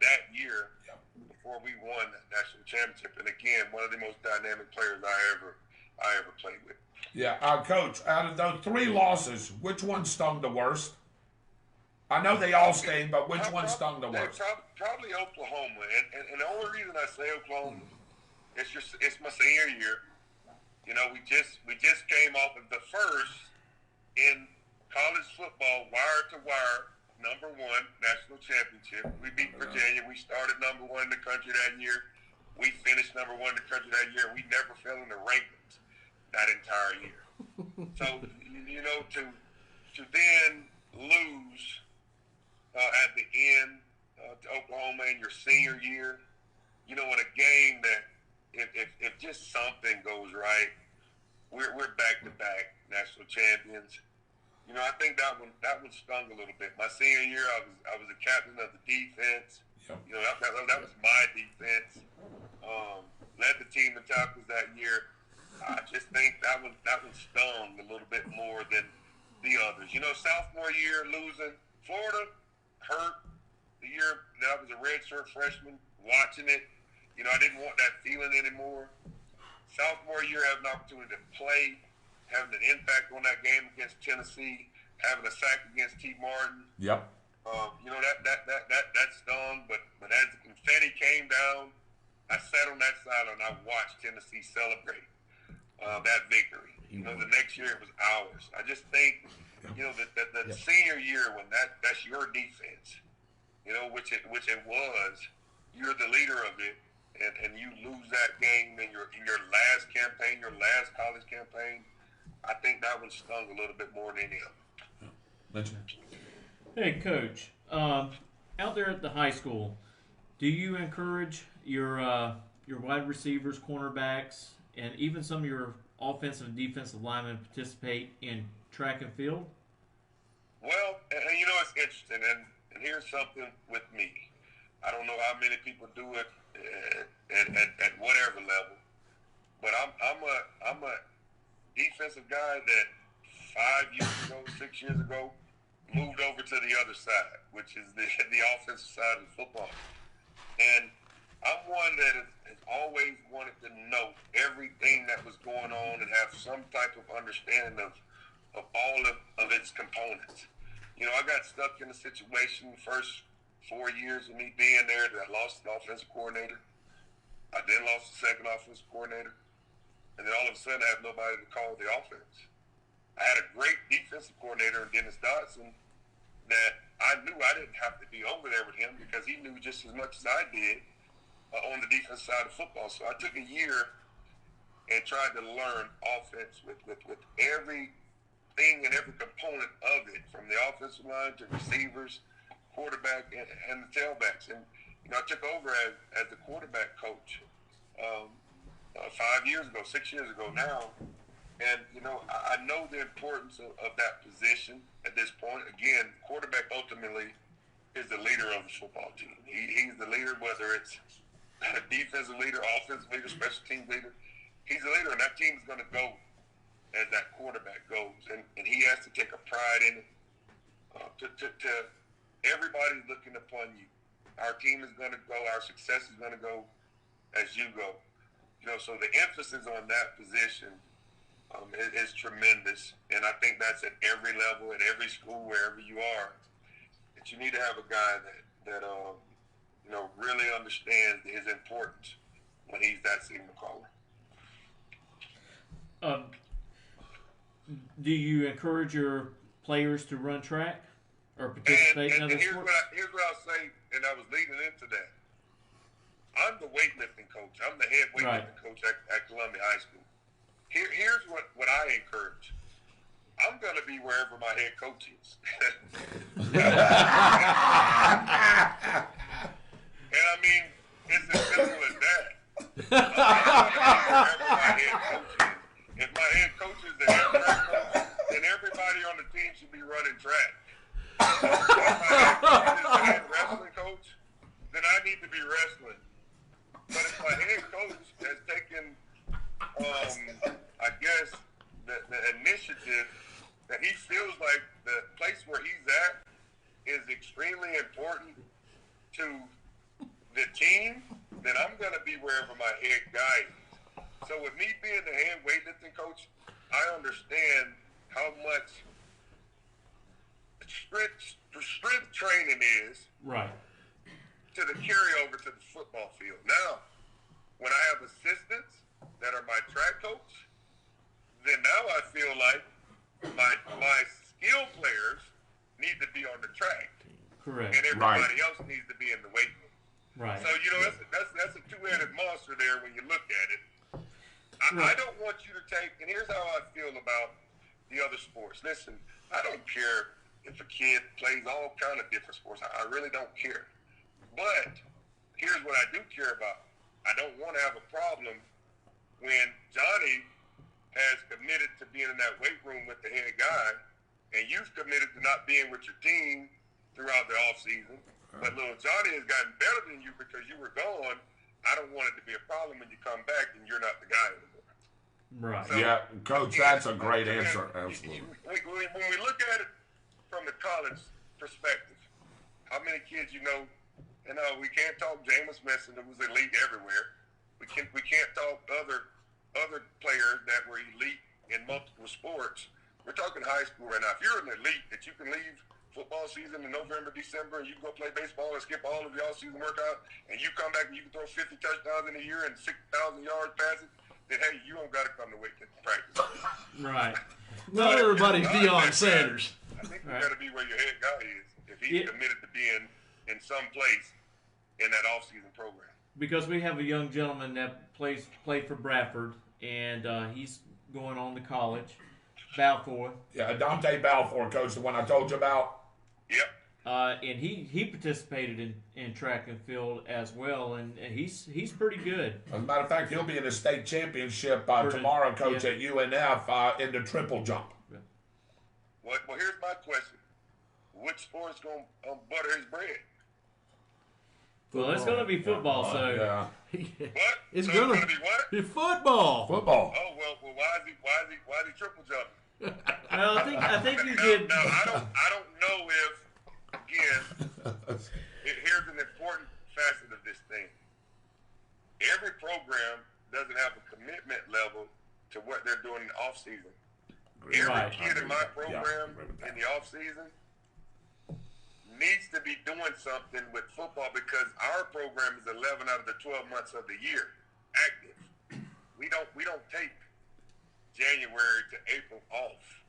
that year before we won that national championship. And again, one of the most dynamic players I ever played with. Yeah, Coach, out of those 3 losses, which one stung the worst? I know they all sting, but which one stung the worst? Probably Oklahoma. And the only reason I say Oklahoma, it's my senior year. You know, we just came off of the first in college football, wire to wire, number 1 national championship. We beat Virginia. We started number 1 in the country that year. We finished number 1 in the country that year. We never fell in the rankings that entire year. So, you know, to then lose at the end to Oklahoma in your senior year, you know, in a game that if just something goes right, we're back-to-back national champions. You know, I think that one stung a little bit. My senior year, I was the captain of the defense. You know, that was my defense. Led the team in tackles that year. I just think that one stung a little bit more than the others. You know, sophomore year losing, Florida hurt the year that I was a redshirt freshman. Watching it, you know, I didn't want that feeling anymore. Sophomore year, having an opportunity to play, having an impact on that game against Tennessee, having a sack against T. Martin. Yep. You know, that stung, but as the confetti came down, I sat on that sideline and I watched Tennessee celebrate that victory. You know, the next year it was ours. I just think, you know, that the senior year when that's your defense, you know, which it was, you're the leader of it, and you lose that game in your last campaign, your last college campaign. I think that one stung a little bit more than any of them. Hey, Coach, out there at the high school, do you encourage your wide receivers, cornerbacks, and even some of your offensive and defensive linemen to participate in track and field? Well, and you know, it's interesting, and here's something with me. I don't know how many people do it at whatever level, but I'm a defensive guy that 5 years ago, 6 years ago, moved over to the other side, which is the offensive side of football. And I'm one that has always wanted to know everything that was going on and have some type of understanding of all of its components. I got stuck in a situation the first 4 years of me being there that I lost the offensive coordinator. I then lost the second offensive coordinator. And then all of a sudden I have nobody to call the offense. I had a great defensive coordinator in Dennis Dodson that I knew I didn't have to be over there with him because he knew just as much as I did on the defense side of football. So I took a year and tried to learn offense with everything and every component of it, from the offensive line to receivers, quarterback, and the tailbacks. And I took over as the quarterback coach 5 years ago, 6 years ago now. And, I know the importance of that position at this point. Again, quarterback ultimately is the leader of the football team. He's the leader, whether it's a defensive leader, offensive leader, special team leader. He's the leader, and that team is going to go as that quarterback goes. And he has to take a pride in it. To everybody's looking upon you. Our team is going to go, our success is going to go as you go. So the emphasis on that position is tremendous, and I think that's at every level, at every school, wherever you are. That you need to have a guy that really understands his importance when he's that signal caller. Do you encourage your players to run track or participate in other sports? Here's what I'll say, and I was leading into that. I'm the weightlifting coach. I'm the head weightlifting coach at Columbia High School. Here's what I encourage. I'm going to be wherever my head coach is. And I mean, it's as simple as that. I'm going to be wherever my head coach is. If my head coach is the head track coach, then everybody on the team should be running track. If my head coach is the head wrestling coach, then I need to be wrestling. But if my head coach has taken, I guess, the initiative that he feels like the place where he's at is extremely important to the team, then I'm going to be wherever my head guy is. So with me being the head weightlifting coach, I understand how much strength training is to the carryover to the football field. Now, when I have assistants that are my track coach, then now I feel like my skill players need to be on the track. Correct. And everybody else needs to be in the weight room. Right. So, that's a two-headed monster there when you look at it. I don't want you to take, and here's how I feel about the other sports. Listen, I don't care if a kid plays all kind of different sports. I really don't care. But here's what I do care about. I don't want to have a problem when Johnny has committed to being in that weight room with the head guy, and you've committed to not being with your team throughout the offseason. But little Johnny has gotten better than you because you were gone. I don't want it to be a problem when you come back and you're not the guy anymore. Right. So, yeah, Coach, that's a great answer. Absolutely. When we look at it from the college perspective, how many kids and we can't talk Jameis Winston, who was elite everywhere. We can't talk other players that were elite in multiple sports. We're talking high school right now. If you're an elite that you can leave football season in November, December, and you can go play baseball and skip all of the all-season workout, and you come back and you can throw 50 touchdowns in a year and 6,000 yards passing, then hey, you don't got to come to weight practice. Right. Not everybody's Deion Sanders. I think you got to be where your head guy is if he's committed to being in some place in that off-season program. Because we have a young gentleman that played for Bradford, and he's going on to college, Balfour. Yeah, Dante Balfour, Coach, the one I told you about. Yep. And he participated in track and field as well, and he's pretty good. As a matter of fact, he'll be in the state championship tomorrow, Coach, at UNF in the triple jump. Well, here's my question. Which sport's going to butter his bread? Well, it's going to be football, so. Yeah. What? It's so going to be what? be football. Football. Oh, well, why is he triple jumping? Well, I think you did. Now, I don't know if, again, here's an important facet of this thing. Every program doesn't have a commitment level to what they're doing in the off season. Every kid in my program in the off season needs to be doing something with football because our program is 11 out of the 12 months of the year active. We don't take January to April off.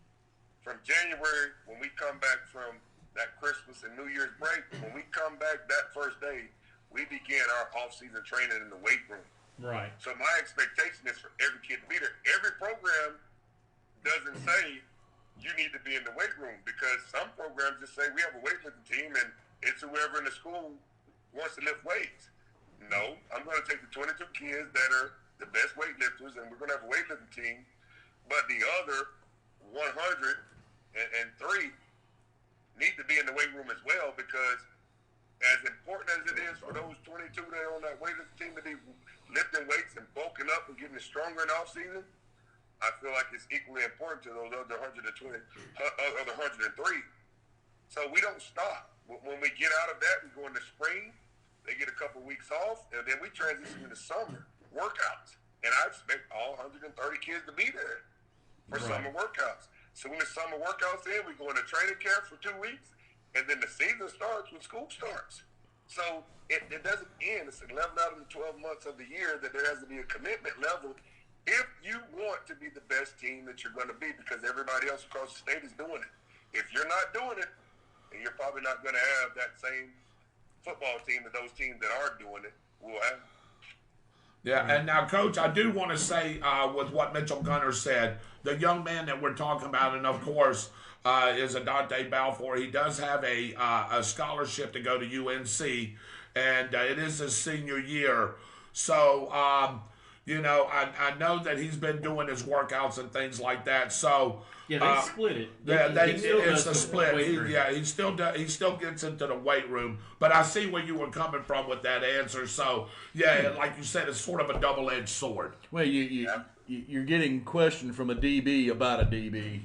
From January, when we come back from that Christmas and New Year's break, when we come back that first day, we begin our off-season training in the weight room. Right. So my expectation is for every kid to be there. Every program doesn't say you need to be in the weight room because some programs just say we have a weightlifting team and it's whoever in the school wants to lift weights. No, I'm going to take the 22 kids that are the best weightlifters and we're going to have a weightlifting team, but the other 103 need to be in the weight room as well because as important as it is for those 22 that are on that weightlifting team to be lifting weights and bulking up and getting stronger in off season, I feel like it's equally important to those other 103. So we don't stop. When we get out of that, we go into spring. They get a couple weeks off, and then we transition into summer workouts. And I expect all 130 kids to be there for summer workouts. So when the summer workouts end, we go into training camp for 2 weeks, and then the season starts when school starts. So it doesn't end. It's 11 out of the 12 months of the year that there has to be a commitment level if you want to be the best team that you're going to be because everybody else across the state is doing it. If you're not doing it, then you're probably not going to have that same football team that those teams that are doing it will have. Yeah, and now, Coach, I do want to say with what Mitchell Gunner said, the young man that we're talking about, and of course, is Adante Balfour. He does have a scholarship to go to UNC, and it is his senior year. So, I know that he's been doing his workouts and things like that. So yeah, they split it. It's a split. He still gets into the weight room. But I see where you were coming from with that answer. So like you said, it's sort of a double-edged sword. Well, you're getting questioned from a DB about a DB.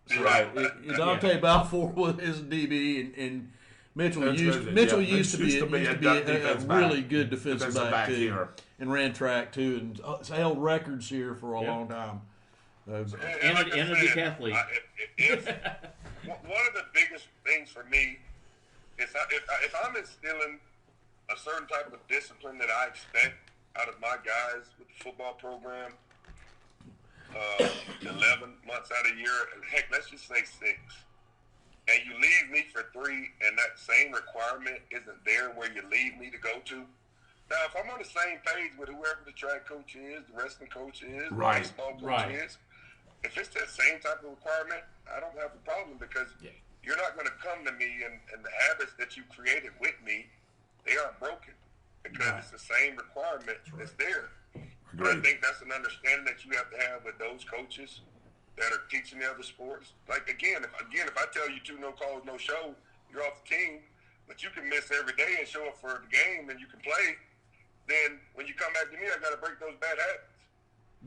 So right. Dante Balfour is a DB, and Mitchell used to be a really good defensive back too, here. And ran track too, and it's held records here for a long time. And a big athlete. One of the biggest things for me is if I'm instilling a certain type of discipline that I expect out of my guys with the football program, 11 months out of the year, heck, let's just say 6. And you leave me for 3, and that same requirement isn't there where you leave me to go to. Now, if I'm on the same page with whoever the track coach is, the wrestling coach is, the baseball coach is, if it's that same type of requirement, I don't have a problem because you're not going to come to me and the habits that you created with me, they aren't broken because it's the same requirement that's there. But I think that's an understanding that you have to have with those coaches that are teaching the other sports. Like, again, if I tell you 2 no calls, no show, you're off the team, but you can miss every day and show up for the game and you can play, then when you come back to me, I got to break those bad habits.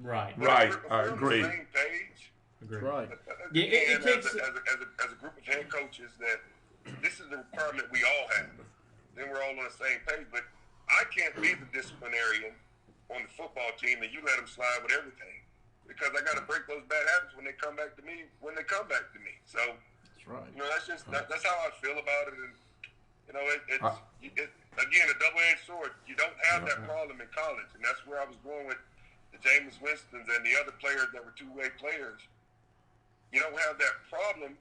Right. Right. I agree. On the same page. Right. It takes as a group of head coaches that this is the requirement we all have. Then we're all on the same page. But I can't be the disciplinarian on the football team and you let them slide with everything because I got to break those bad habits when they come back to me. So that's right. That's how I feel about it. And it's again a double-edged sword. You don't have that problem in college, and that's where I was going with the Jameis Winstons and the other players that were two-way players. You don't have that problem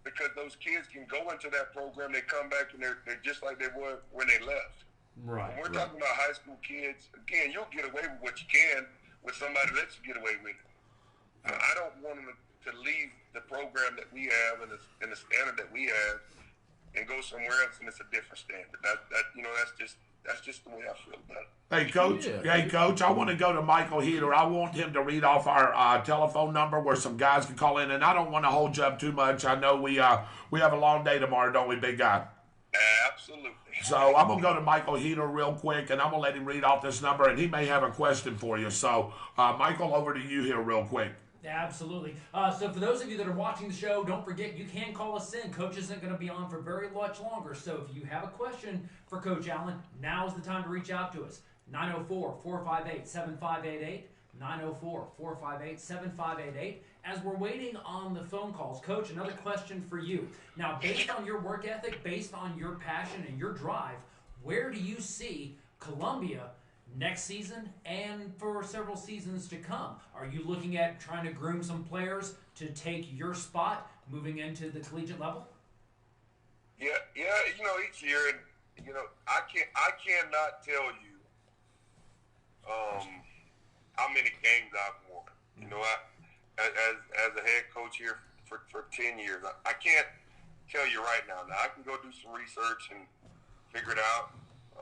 because those kids can go into that program, they come back, and they're just like they were when they left. Right. When we're talking about high school kids, again, you'll get away with what you can with somebody that lets you get away with it. I don't want them to leave the program that we have and the standard that we have and go somewhere else and it's a different standard. That's just the way I feel about it. Hey, Coach, I want to go to Michael Heater. I want him to read off our telephone number where some guys can call in, and I don't want to hold you up too much. I know we have a long day tomorrow, don't we, big guy? Absolutely. So I'm going to go to Michael Heater real quick, and I'm going to let him read off this number, and he may have a question for you. So, Michael, over to you here real quick. Absolutely. So for those of you that are watching the show, don't forget you can call us in. Coach isn't going to be on for very much longer. So if you have a question for Coach Allen, now's the time to reach out to us. 904-458-7588. 904-458-7588. As we're waiting on the phone calls, Coach, another question for you. Now, based on your work ethic, based on your passion and your drive, where do you see Columbia next season and for several seasons to come? Are you looking at trying to groom some players to take your spot moving into the collegiate level? Yeah, each year, and I cannot tell you how many games I've won. As a head coach here for 10 years, I can't tell you right now. Now, I can go do some research and figure it out,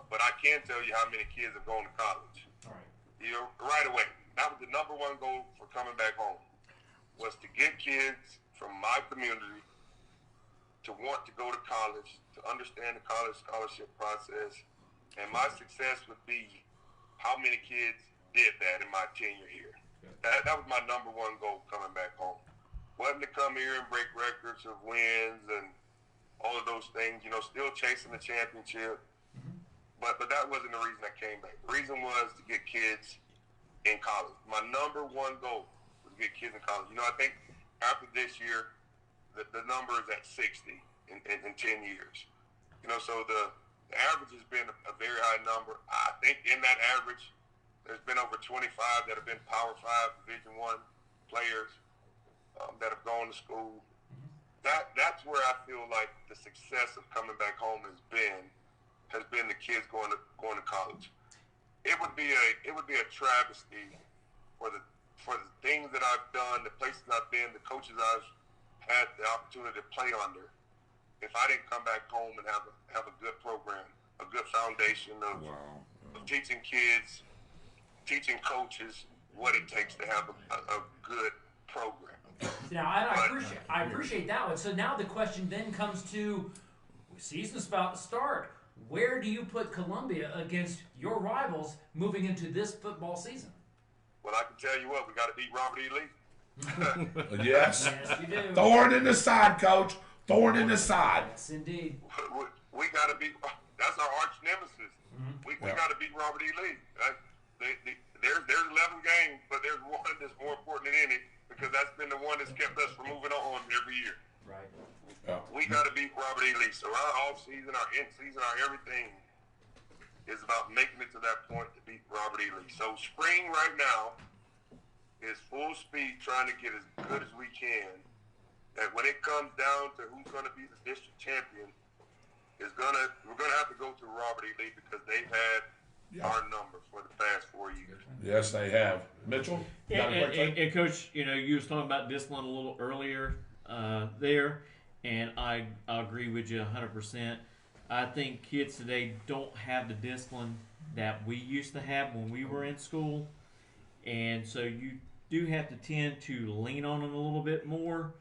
but I can tell you how many kids have gone to college. All right. Right away. That was the number one goal for coming back home, was to get kids from my community to want to go to college, to understand the college scholarship process. And my success would be how many kids did that in my tenure here. That was my number one goal coming back home. Wasn't to come here and break records of wins and all of those things, still chasing the championship. But that wasn't the reason I came back. The reason was to get kids in college. My number one goal was to get kids in college. I think after this year, the number is at 60 in 10 years. So the average has been a very high number. I think in that average, there's been over 25 that have been Power 5 Division I players that have gone to school. That's where I feel like the success of coming back home has been the kids going to college. It would be a travesty for the things that I've done, the places I've been, the coaches I've had the opportunity to play under, if I didn't come back home and have a good program, a good foundation of teaching kids, teaching coaches what it takes to have a good program. Now, I appreciate that one. So now the question then comes to, season's about to start. Where do you put Columbia against your rivals moving into this football season? Well, I can tell you what, we got to beat Robert E. Lee. Yes. Yes, you do. Thorn in the side, Coach. Thorn in the side. Yes, indeed. We got to beat. That's our arch nemesis. We got to beat Robert E. Lee. There's 11 games, but there's one that's more important than any, because that's been the one that's kept us from moving on every year. Right. Yeah. We got to beat Robert E. Lee. So our off season, our in season, our everything is about making it to that point to beat Robert E. Lee. So spring right now is full speed trying to get as good as we can. And when it comes down to who's going to be the district champion, we're gonna have to go through Robert E. Lee, because they've had our number for the past 4 years. Yes, they have. Mitchell? And Coach, you was talking about discipline a little earlier there, and I agree with you 100%. I think kids today don't have the discipline that we used to have when we were in school, and so you do have to tend to lean on them a little bit more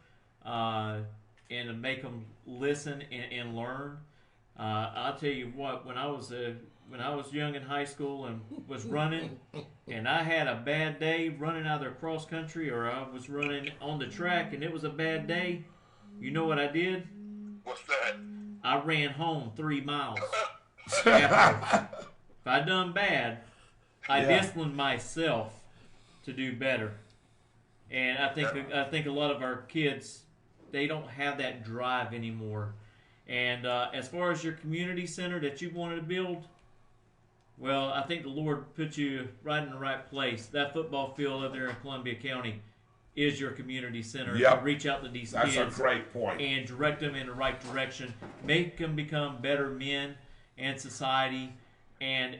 and to make them listen and learn. I'll tell you what, when I was young in high school and was running, and I had a bad day running either cross country or I was running on the track and it was a bad day, you know what I did? What's that? I ran home 3 miles. If I done bad, I disciplined myself to do better. And I think a lot of our kids, they don't have that drive anymore. And as far as your community center that you wanted to build, well, I think the Lord put you right in the right place. That football field up there in Columbia County is your community center. Yep. To reach out to these That's kids a great point. and direct them in the right direction, make them become better men in society, and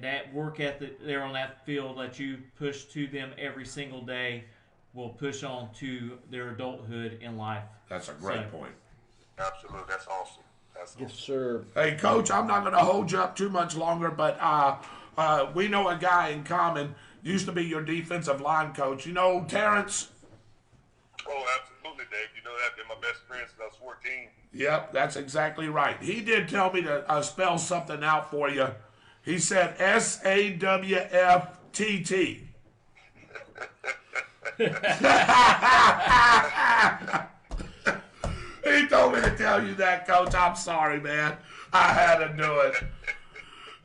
that work ethic there on that field that you push to them every single day will push on to their adulthood in life. That's a great point. Absolutely. That's awesome. Yes, sir. Hey, Coach, I'm not going to hold you up too much longer, but we know a guy in common, used to be your defensive line coach. You know Terrence? Oh, absolutely, Dave. You know that. They're my best friends since I was 14. Yep, that's exactly right. He did tell me to spell something out for you. He said SAWFTT. He told me to tell you that, Coach. I'm sorry, man. I had to do it.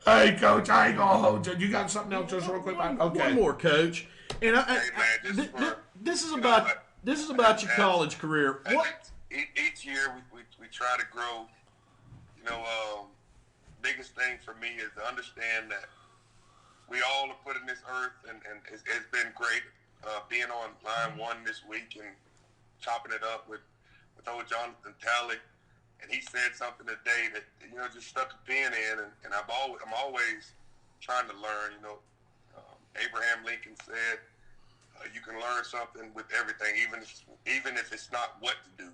Hey, Coach, I ain't going to hold you. You got something else just real quick? Okay. One more, Coach. And hey man, just for this is you about know, this is about your college career. What? each year we try to grow. You know, biggest thing for me is to understand that we all are put in this earth, and it's been great being on line one this week and chopping it up with old Jonathan Talley, and he said something today that just stuck a pin in, and I'm always trying to learn. Abraham Lincoln said, you can learn something with everything, even if it's not what to do.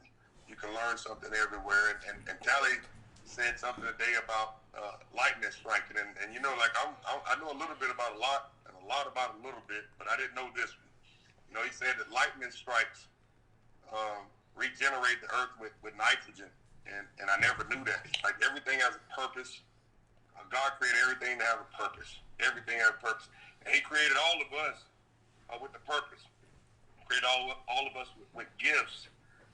You can learn something everywhere. And Tally said something today about lightning striking. And I know a little bit about a lot and a lot about a little bit, but I didn't know this one. He said that lightning strikes regenerate the earth with nitrogen. And I never knew that. Like everything has a purpose. God created everything to have a purpose. Everything has a purpose. And he created all of us with a purpose. Created all of us with gifts.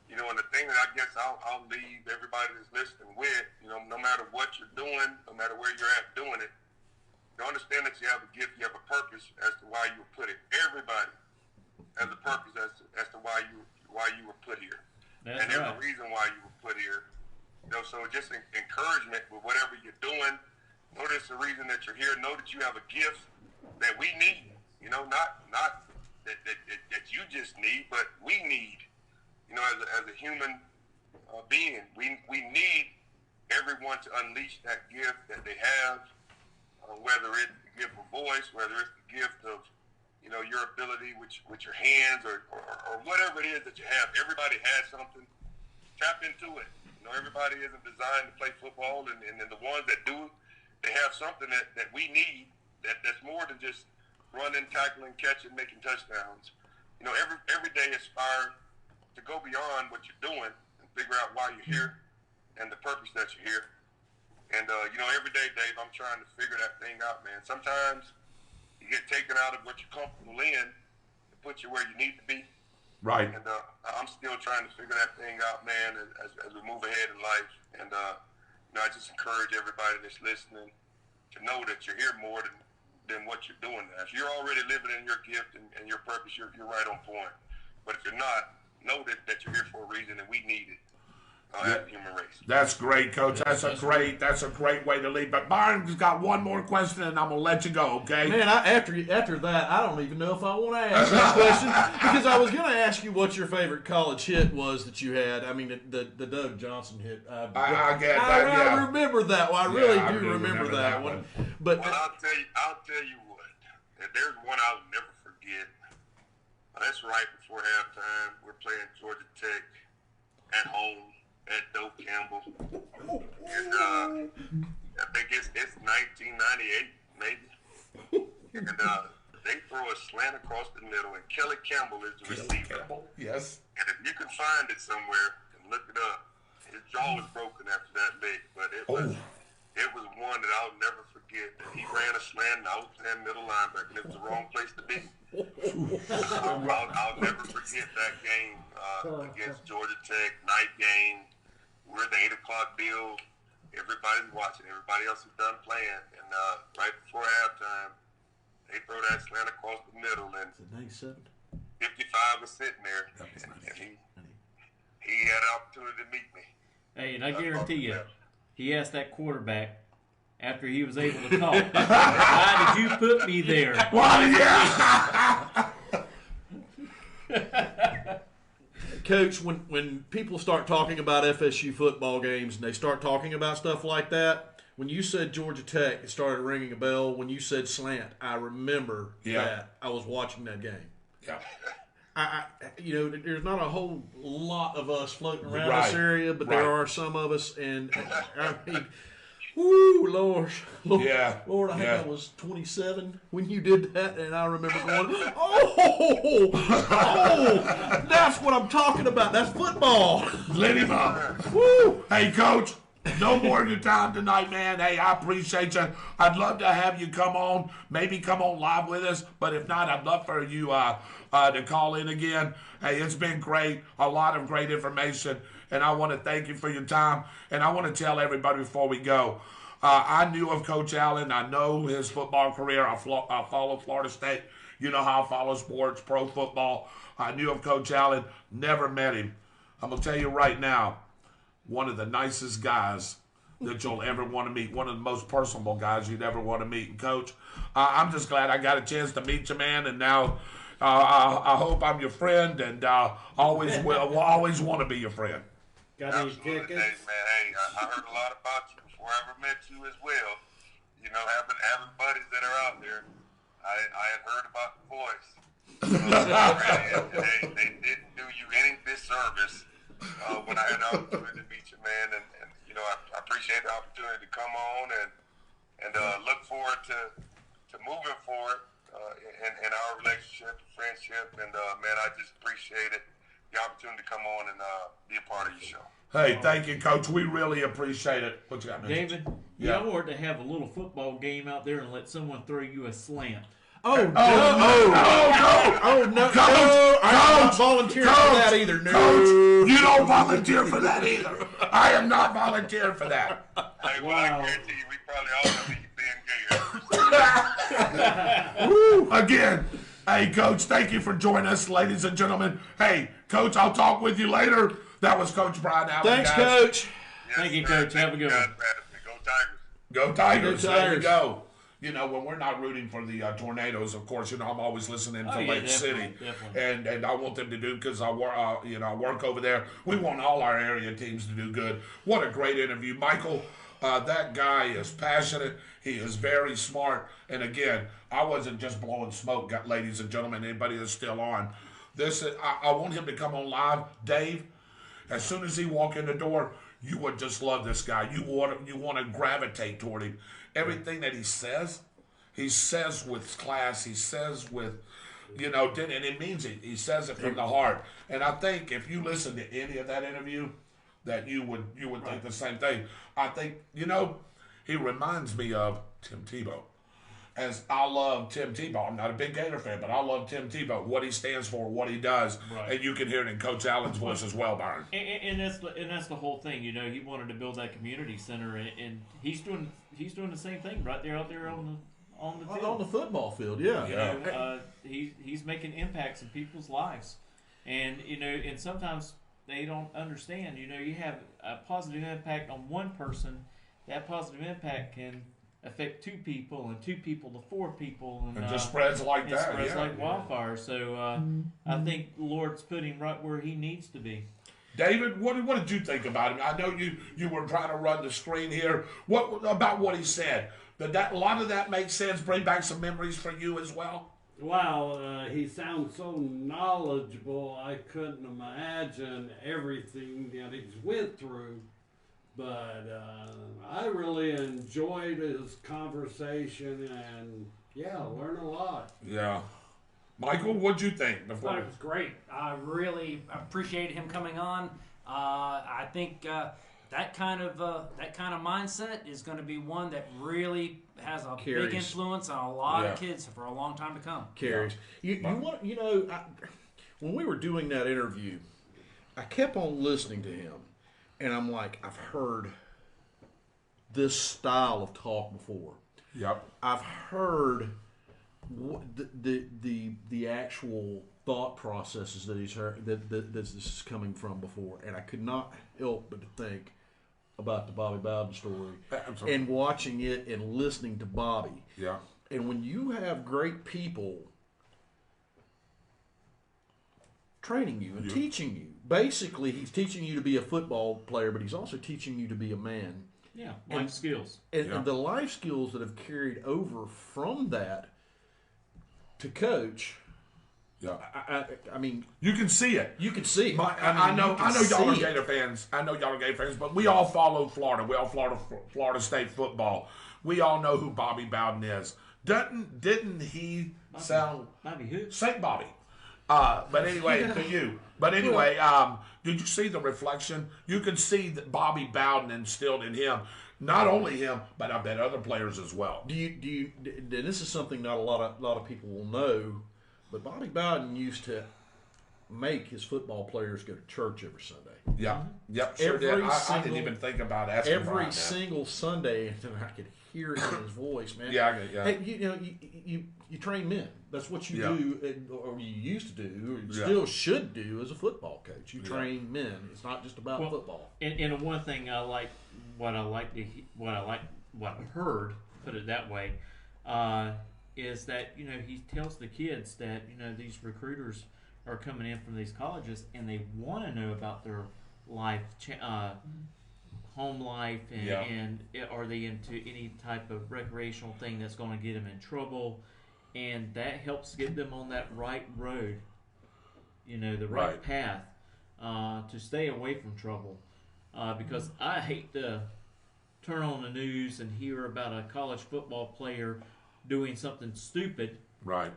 And the thing that I guess I'll leave everybody that's listening with, no matter what you're doing, no matter where you're at doing it, you understand that you have a gift, you have a purpose as to why you were put it. Everybody has a purpose as to why you were put here. That's and there's right. a reason why you were put here. So just encouragement with whatever you're doing. Know there's a reason that you're here. Know that you have a gift that we need. Not that you just need, but we need. As a human being, we need everyone to unleash that gift that they have. Whether it's the gift of voice, whether it's the gift of your ability with your hands or whatever it is that you have. Everybody has something. Tap into it. Everybody isn't designed to play football, and the ones that do, they have something that we need that's more than just running, tackling, catching, making touchdowns. Every day aspire to go beyond what you're doing and figure out why you're here and the purpose that you're here. And every day, Dave, I'm trying to figure that thing out, man. Sometimes you get taken out of what you're comfortable in to put you where you need to be. Right. And I'm still trying to figure that thing out, man, as we move ahead in life. And, I just encourage everybody that's listening to know that you're here more than what you're doing now. If you're already living in your gift and your purpose, you're right on point. But if you're not, know that you're here for a reason, and we need it. As a human race. That's great, Coach. That's a great way to lead. But Byron's got one more question, and I'm gonna let you go. Okay? Man, after that, I don't even know if I want to ask that question because I was going to ask you what your favorite college hit was that you had. I mean, the Doug Johnson hit. I remember that one. I really do remember that one. But I'll tell you what. There's one I'll never forget. That's right before halftime. We're playing Georgia Tech at home. At Doak Campbell, and I think it's 1998 maybe, and they throw a slant across the middle, and Kelly Campbell is the receiver. Yes. And if you can find it somewhere and look it up, his jaw was broken after that leg, but it was one that I'll never forget. He ran a slant, and I was playing middle linebacker, and it was the wrong place to be. I'll never forget that game against Georgia Tech, night game. We're in the 8 o'clock deal. Everybody's watching. Everybody else is done playing. And right before halftime, they throw that slant across the middle. And 97? 55 was sitting there. And he had an opportunity to meet me. Hey, and I guarantee you, he asked that quarterback after he was able to talk, why did you put me there? Coach, when people start talking about FSU football games and they start talking about stuff like that, when you said Georgia Tech, it started ringing a bell. When you said slant, I remember that. I was watching that game. Yeah. There's not a whole lot of us floating around this area, but there are some of us, and I mean, woo, Lord, Yeah. Lord, I think I was 27 when you did that, and I remember going, that's what I'm talking about. That's football. Lit him up. Woo! Hey, Coach, no more of your time tonight, man. Hey, I appreciate you. I'd love to have you come on, maybe come on live with us, but if not, I'd love for you to call in again. Hey, it's been great. A lot of great information. And I want to thank you for your time. And I want to tell everybody before we go, I knew of Coach Allen. I know his football career. I follow Florida State You know how I follow sports, pro football. I knew of Coach Allen, never met him. I'm going to tell you right now, one of the nicest guys that you'll ever want to meet, one of the most personable guys you'd ever want to meet. And Coach, I'm just glad I got a chance to meet you, man, and now I hope I'm your friend, and will always want to be your friend. Got any Absolutely, tickets? Dave, man. Hey, I heard a lot about you before I ever met you as well. You know, having buddies that are out there, I had heard about the boys. And they didn't do you any disservice when I had the opportunity to meet you, man. And you know, I appreciate the opportunity to come on and look forward to moving forward in our relationship, friendship, and man, I just appreciate it. The opportunity to come on and be a part of your show. Hey, thank you, Coach. We really appreciate it. What you got, man? David, Yeah. y'all ought to have a little football game out there and let someone throw you a slant. Oh, no. no. I'm not volunteering for that either. No. Coach, you don't volunteer for that either. I am not volunteering for that. Hey, well, I guarantee you, we probably all going to be being gay. Again, hey, Coach, thank you for joining us, ladies and gentlemen. Hey, Coach, I'll talk with you later. That was Coach Brian Allen. Thanks, guys. Coach. Yes, Thank you, sir. Coach. Have a good one. Go Tigers. Go Tigers. Go There you Tigers. go. You know, when we're not rooting for the Tornadoes, of course, you know, I'm always listening to Oh, yeah, Lake definitely, City. definitely. And I want them to do, because I work over there. We want all our area teams to do good. What a great interview. Michael, that guy is passionate. He is very smart. And again, I wasn't just blowing smoke, ladies and gentlemen, anybody that's still on. I want him to come on live. Dave, as soon as he walk in the door, you would just love this guy. You want to gravitate toward him. Everything that he says with class. He says with, and it means it. He says it from the heart. And I think if you listen to any of that interview, that you would think the same thing. I think, he reminds me of Tim Tebow. As I love Tim Tebow. I'm not a big Gator fan, but I love Tim Tebow, what he stands for, what he does. Right. And you can hear it in Coach Allen's voice as well, Byron. And that's the whole thing. He wanted to build that community center, and he's doing the same thing right there out there on the field. On the football field, yeah. He's making impacts in people's lives, and and sometimes they don't understand. You have a positive impact on one person. That positive impact can affect 2 people, and 2 people to 4 people, and It just spreads like it that. spreads yeah. like wildfire. So I think the Lord's put him right where he needs to be. David, what did you think about him? I know you were trying to run the screen here. What about what he said? Did a lot of that make sense? Bring back some memories for you as well? Wow, he sounds so knowledgeable. I couldn't imagine everything that he's went through. But I really enjoyed his conversation and, learned a lot. Yeah. Michael, what'd you think? I thought it was great. I really appreciated him coming on. I think that kind of mindset is going to be one that really has a big influence on a lot of kids for a long time to come. Carries. When we were doing that interview, I kept on listening to him, and I'm like, I've heard this style of talk before. Yep. I've heard the actual thought processes that he's heard that this is coming from before, and I could not help but to think about the Bobby Bowden story and watching it and listening to Bobby. Yeah. And when you have great people training you and teaching you, basically he's teaching you to be a football player, but he's also teaching you to be a man. Yeah, life skills. And the life skills that have carried over from that to coach. Yeah. I mean, you can see it. You can see it. I know y'all are Gator fans. I know y'all are Gator fans, but we all follow Florida. We all Florida State football. We all know who Bobby Bowden is. Didn't he sound Bobby who? Saint Bobby? But anyway, to you. But anyway, did you see the reflection? You can see that Bobby Bowden instilled in him, not only him, but I bet other players as well. Do you? And this is something not a lot of people will know, but Bobby Bowden used to make his football players go to church every Sunday. Yeah. Yep. Sure did. I didn't even think about asking every Ryan that. single Sunday, and I could hear it in his voice, man. Yeah. Hey, you train men. That's what you do, or you used to do, or you still should do as a football coach. You train men. It's not just about football. And one thing I like, what I heard, put it that way, is that he tells the kids that these recruiters are coming in from these colleges and they want to know about their life, home life, and are they into any type of recreational thing that's going to get them in trouble, and that helps get them on that right road, the right path, to stay away from trouble, because I hate to turn on the news and hear about a college football player doing something stupid, Right.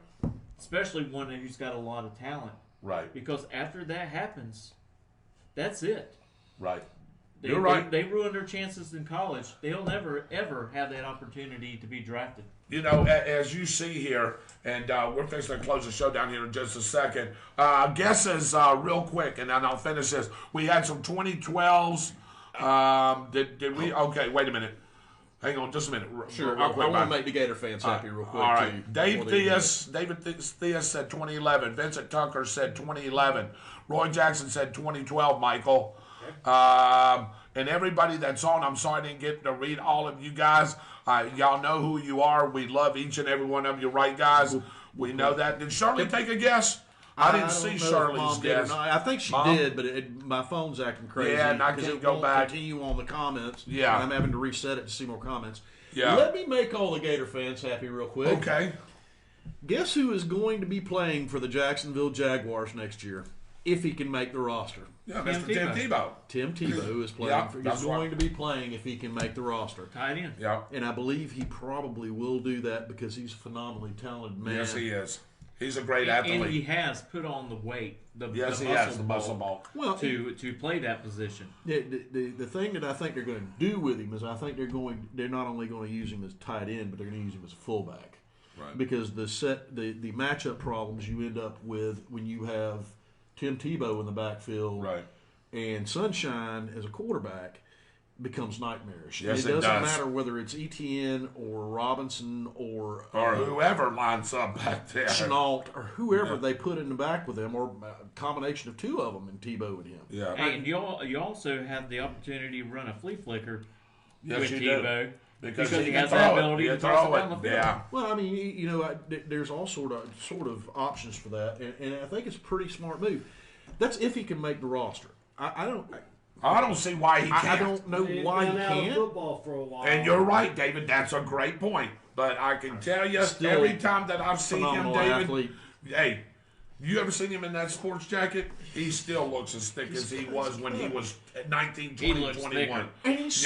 especially one who's got a lot of talent. Right. Because after that happens, that's it. Right. You're right. They ruin their chances in college. They'll never, ever have that opportunity to be drafted. As you see here, and we're fixing to close the show down here in just a second. Guesses real quick, and then I'll finish this. We had some 2012s. Did we? Okay, wait a minute. Hang on just a minute. Sure, I want to make the Gator fans happy real quick. All right. David Theus said 2011. Vincent Tucker said 2011. Roy Jackson said 2012, Michael. And everybody that's on, I'm sorry I didn't get to read all of you guys. Y'all know who you are. We love each and every one of you, right, guys? We know that. Did Shirley take a guess? I didn't see Shirley's guess. I think she did, but my phone's acting crazy. Yeah, and I can't go back. Continue on the comments. Yeah. And I'm having to reset it to see more comments. Yeah. Let me make all the Gator fans happy real quick. Okay. Guess who is going to be playing for the Jacksonville Jaguars next year, if he can make the roster? Yeah, Mr. Tim Tebow. Tim Tebow is playing. He's going to be playing if he can make the roster. Tight end. Yeah. And I believe he probably will do that because he's a phenomenally talented man. Yes, he is. He's a great athlete. And he has put on the weight, the muscle bulk. Well, to play that position. The thing that I think they're going to do with him is I think they're not only going to use him as tight end, but they're going to use him as a fullback. Right. Because the matchup problems you end up with when you have Tim Tebow in the backfield, right, and Sunshine as a quarterback becomes nightmarish. Yes, it doesn't matter whether it's Etienne or Robinson or whoever lines up back there, Chenault or whoever they put in the back with them, or a combination of two of them, and Tebow and him. Yeah, and you also have the opportunity to run a flea flicker with you Tebow. do. Because he has the ability to throw it down the field. Yeah. Well, I mean, there's all sort of options for that, and I think it's a pretty smart move. That's if he can make the roster. I don't see why he can't. I don't know why he can't. Football for a while. And you're right, David. That's a great point. But I can tell you, every time that I've seen him, David, athlete. Hey, you ever seen him in that sports jacket? He still looks as thick as he was when he was 19, 20, 21. And he's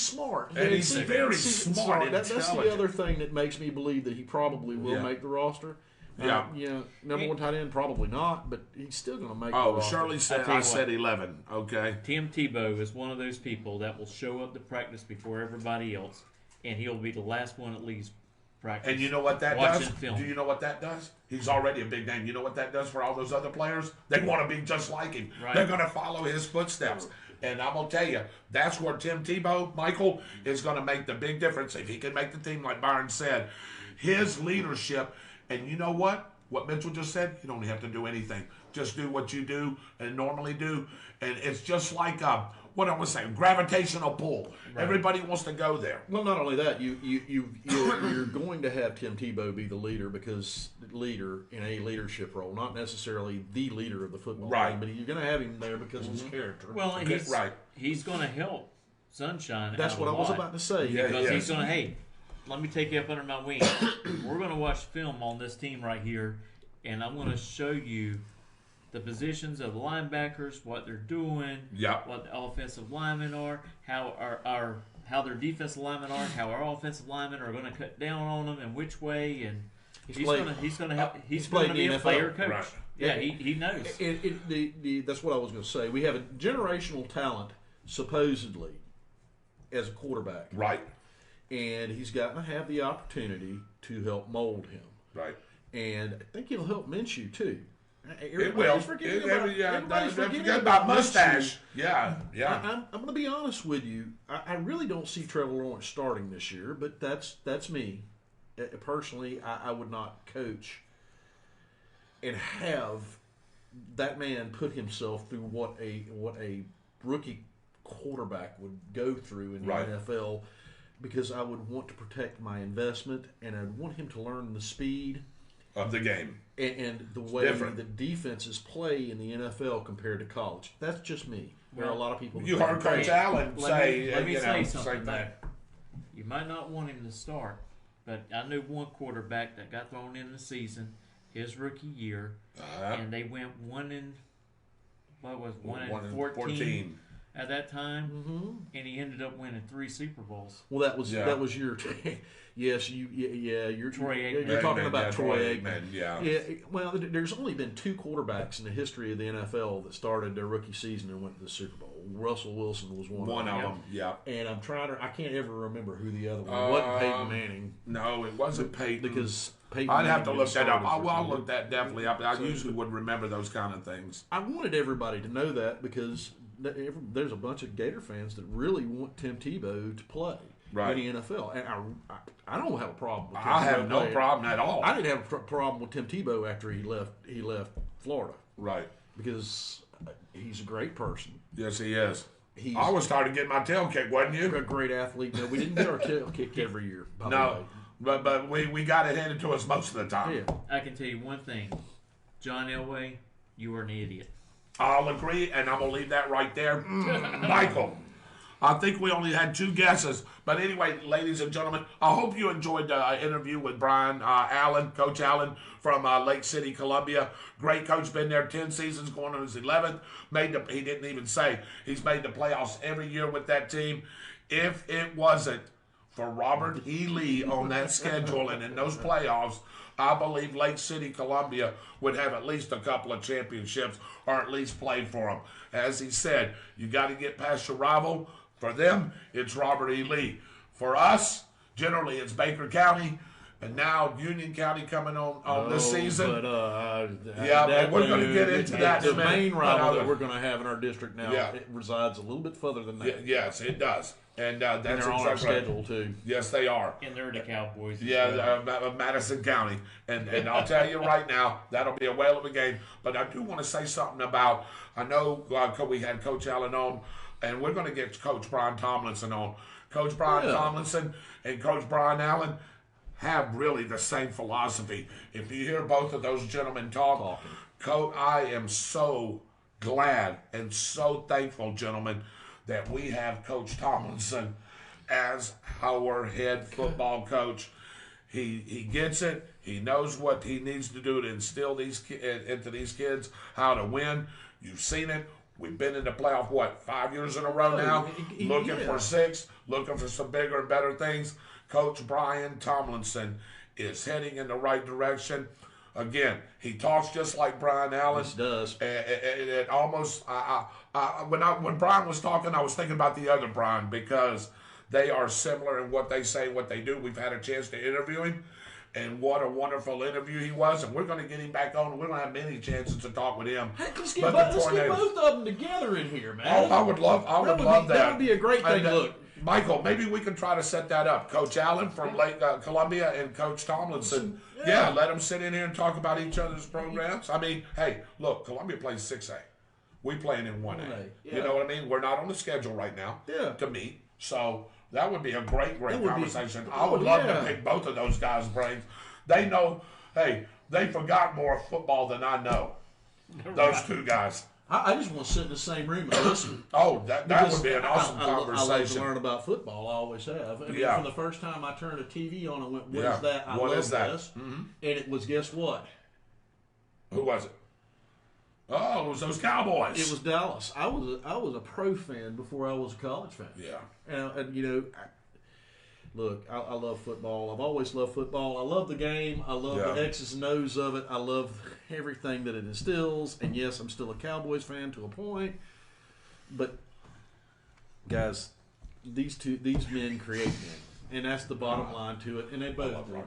smart. And he's very smart. That's the other thing that makes me believe that he probably will make the roster. Number one tight end, probably not, but he's still going to make the roster. Shirley said I said 11. Okay. Tim Tebow is one of those people that will show up to practice before everybody else, and he'll be the last one at least practice. And you know what that does? Film. Do you know what that does? He's already a big name. You know what that does for all those other players? They want to be just like him. Right. They're going to follow his footsteps. And I'm going to tell you, that's where Tim Tebow, Michael, is going to make the big difference. If he can make the team, like Byron said, his leadership. And you know what? What Mitchell just said, you don't have to do anything. Just do what you do and normally do. And it's just like what I was saying, gravitational pull. Right. Everybody wants to go there. Well, not only that, you're going to have Tim Tebow be the leader in a leadership role, not necessarily the leader of the football team, but you're going to have him there because of his character. Well, he's going to help Sunshine. That's what I was about to say. Because he's going to, hey, let me take you up under my wing. We're going to watch film on this team right here, and I'm going to show you the positions of the linebackers, what they're doing, what the offensive linemen are, how their defensive linemen are, how our offensive linemen are going to cut down on them, and which way. And he's going to help. He's going to be a player coach. Right. Yeah, he knows. That's what I was going to say. We have a generational talent, supposedly, as a quarterback. Right. And he's got to have the opportunity to help mold him. Right. And I think it'll help Minshew, too. It will. Everybody's forgetting everybody's forgetting forget about mustache. Yeah. I'm going to be honest with you. I really don't see Trevor Lawrence starting this year, but that's me. Personally, I would not coach and have that man put himself through what a rookie quarterback would go through in the NFL, because I would want to protect my investment, and I'd want him to learn the speed of the game and the way that defenses play in the NFL compared to college. That's just me. There are a lot of people. You heard Coach Allen say, let me say something. same thing. You might not want him to start, but I knew one quarterback that got thrown in the season, his rookie year, and they went 1-14 at that time, and he ended up winning 3 Super Bowls. Well, that was your. Yes, you're Troy Aikman. You're talking about Troy Aikman. Yeah. Well, there's only been 2 quarterbacks in the history of the NFL that started their rookie season and went to the Super Bowl. Russell Wilson was one of them. Yeah. And I can't ever remember who the other one was. It wasn't Peyton Manning. No, it wasn't Peyton. Because Peyton I'd have Manning to look that up. I'll started look that definitely up. I usually would remember those kind of things. I wanted everybody to know that, because there's a bunch of Gator fans that really want Tim Tebow to play in the NFL, and I don't have a problem with Tim Tebow. I have no problem at all. I didn't have a problem with Tim Tebow after he left Florida, right? Because he's a great person. Yes, he is. I was starting to get my tail kicked, wasn't you? A great athlete. No, we didn't get our tail kicked every year. By the way. But we got it handed to us most of the time. Yeah. I can tell you one thing, John Elway, you are an idiot. I'll agree, and I'm going to leave that right there. Michael, I think we only had 2 guesses. But anyway, ladies and gentlemen, I hope you enjoyed the interview with Brian Allen, Coach Allen from Lake City, Columbia. Great coach, been there 10 seasons, going on his 11th. He didn't even say he's made the playoffs every year with that team. If it wasn't for Robert E. Lee on that schedule and in those playoffs, I believe Lake City, Columbia would have at least a couple of championships, or at least play for them. As he said, you got to get past your rival. For them, it's Robert E. Lee. For us, generally it's Baker County, and now Union County coming on this season. But, we're going to get into that. The main rival that we're going to have in our district now, Yeah. it resides a little bit further than that. Yes, it does. And that's they're on our schedule, too. Yes, they are. And they're the Cowboys. Madison County. And I'll tell you right now, that'll be a whale of a game. But I do want to say something about, I know we had Coach Allen on, and we're going to get Coach Brian Tomlinson on. Coach Brian Tomlinson and Coach Brian Allen have really the same philosophy. If you hear both of those gentlemen talk, Coach, I am so glad and so thankful, gentlemen, that we have Coach Tomlinson as our head football coach. He gets it. He knows what he needs to do to instill into these kids how to win. You've seen it. We've been in the playoff, 5 years in a row now? Looking for 6, looking for some bigger and better things. Coach Brian Tomlinson is heading in the right direction. Again, he talks just like Brian Allen. He does. It almost, when Brian was talking, I was thinking about the other Brian, because they are similar in what they say, what they do. We've had a chance to interview him, and what a wonderful interview he was. And we're going to get him back on. We're going to have many chances to talk with him. Heck, let's get both of them together in here, man. Oh, I would love that. That would be a great thing. Look, Michael, maybe we can try to set that up. Coach Allen from Lake Columbia and Coach Tomlinson. Yeah, let them sit in here and talk about each other's programs. I mean, hey, look, Columbia plays 6A. We playing in 1A. Yeah. You know what I mean? We're not on the schedule right now to meet. So that would be a great conversation. I would love to pick both of those guys' brains. They know, hey, they forgot more football than I know. Those 2 guys. I just want to sit in the same room and listen. That would be an awesome conversation. I love to learn about football. I always have. I mean, from the first time I turned a TV on and went, what is that? I love this. Mm-hmm. And it was, guess what? Who was it? Oh, it was those Cowboys. It was Dallas. I was a pro fan before I was a college fan. Yeah. And you know, look, I love football. I've always loved football. I love the game. I love the X's and O's of it. I love everything that it instills. And yes, I'm still a Cowboys fan to a point. But guys, these men create men, and that's the bottom line to it. And they both do.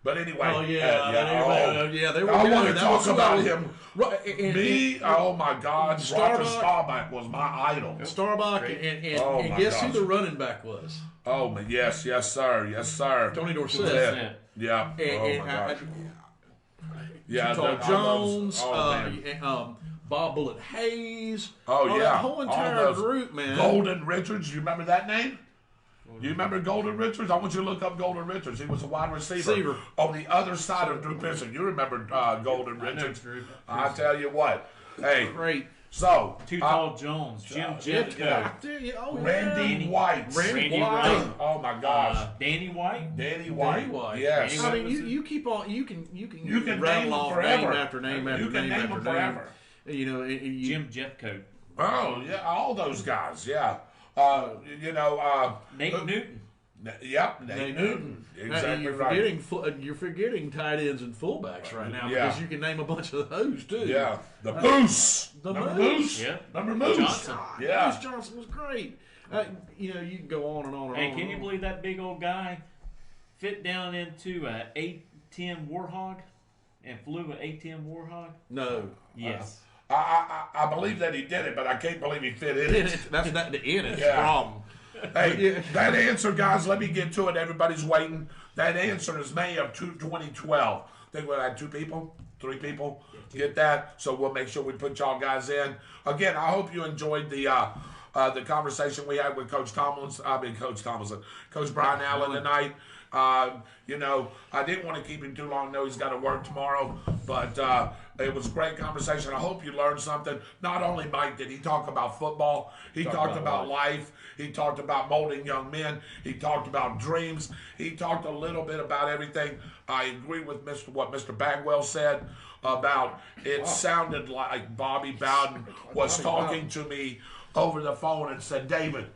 But anyway. Oh yeah, they were. I want to that talk was who I about was- him. Right, Oh my God, Roger Starbuck. Staubach was my idol. Starbuck, and Oh, my guess who gosh. the running back was? Oh my, yes, sir. Tony Dorsett. Dorsett. Yeah. Oh my gosh. Yeah, Utah the- Jones, all those- Bob Bullet Hayes. Oh yeah, that whole entire all those- group, man. Golden Richards, you remember that name? You remember Golden Richards? I want you to look up Golden Richards. He was a wide receiver on the other side of Drew Pearson. You remember Golden Richards? Drew. I tell you what. Hey, Great. so Too Tall Jones, Jim Jeffcoat, Randy White. Randy White. White. Oh my gosh. Danny White. Danny White. Danny White. Yes. I mean, you keep on. You can can rattle name off them forever. name after name after You can name name after them name. forever. You know, Jim Jeffcoat. Oh yeah, all those guys. Yeah. Nate Newton. Yep, Nate Newton. Exactly right. You're forgetting tight ends and fullbacks right now Yeah. because you can name a bunch of those too. Yeah, the Moose. The Moose. Yeah. Number Moose. Johnson. Yeah. Bruce Johnson was great. You can go on and on and Hey, on. can you believe that big old guy fit down into a A-10 Warhog and flew an A-10 Warhog? No. Yes. I believe that he did it, but I can't believe he fit in it. That's not the end. It's Yeah. the problem. Hey, that answer, guys, let me get to it. Everybody's waiting. That answer is May of 2012. I think we had 3 people. Get that? So we'll make sure we put y'all guys in. Again, I hope you enjoyed the conversation we had with Coach Brian Allen tonight. I didn't want to keep him too long. I know he's got to work tomorrow, but it was a great conversation. I hope you learned something. Not only, Mike, did he talk about football, he talked about life. He talked about molding young men. He talked about dreams. He talked a little bit about everything. I agree with what Mr. Bagwell said about it sounded like Bobby Bowden was talking to me over the phone and said, David,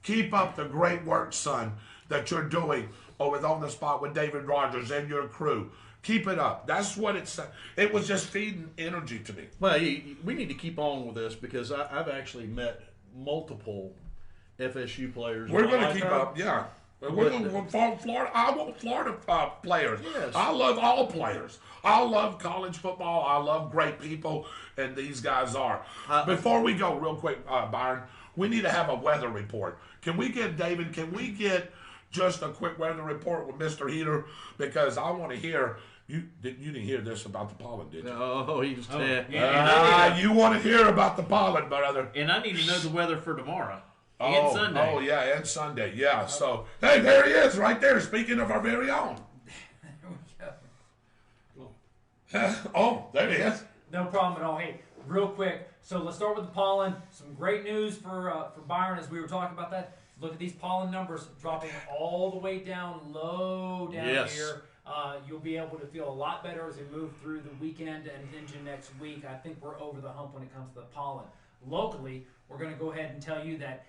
keep up the great work, son, that you're doing over On the Spot with David Rodgers and your crew. Keep it up. That's what it said. It was just feeding energy to me. Well, we need to keep on with this because I've actually met multiple FSU players. We're in my going to keep lifetime. up, yeah. We're going to Florida. I want Florida players. Yes. I love all players. I love college football. I love great people, and these guys are. Before we go, real quick, Byron, we need to have a weather report. Can we get just a quick weather report with Mr. Heater? Because I want to hear. You didn't hear this about the pollen, did you? Oh, he was You want to hear about the pollen, brother. And I need to know the weather for tomorrow and Sunday. Oh, yeah, and Sunday. Yeah, so, hey, there he is right there, speaking of our very own. Oh, there he is. No problem at all. Hey, real quick. So let's start with the pollen. Some great news for Byron as we were talking about that. Look at these pollen numbers dropping all the way down low down here. You'll be able to feel a lot better as we move through the weekend and into next week. I think we're over the hump when it comes to the pollen. Locally, we're going to go ahead and tell you that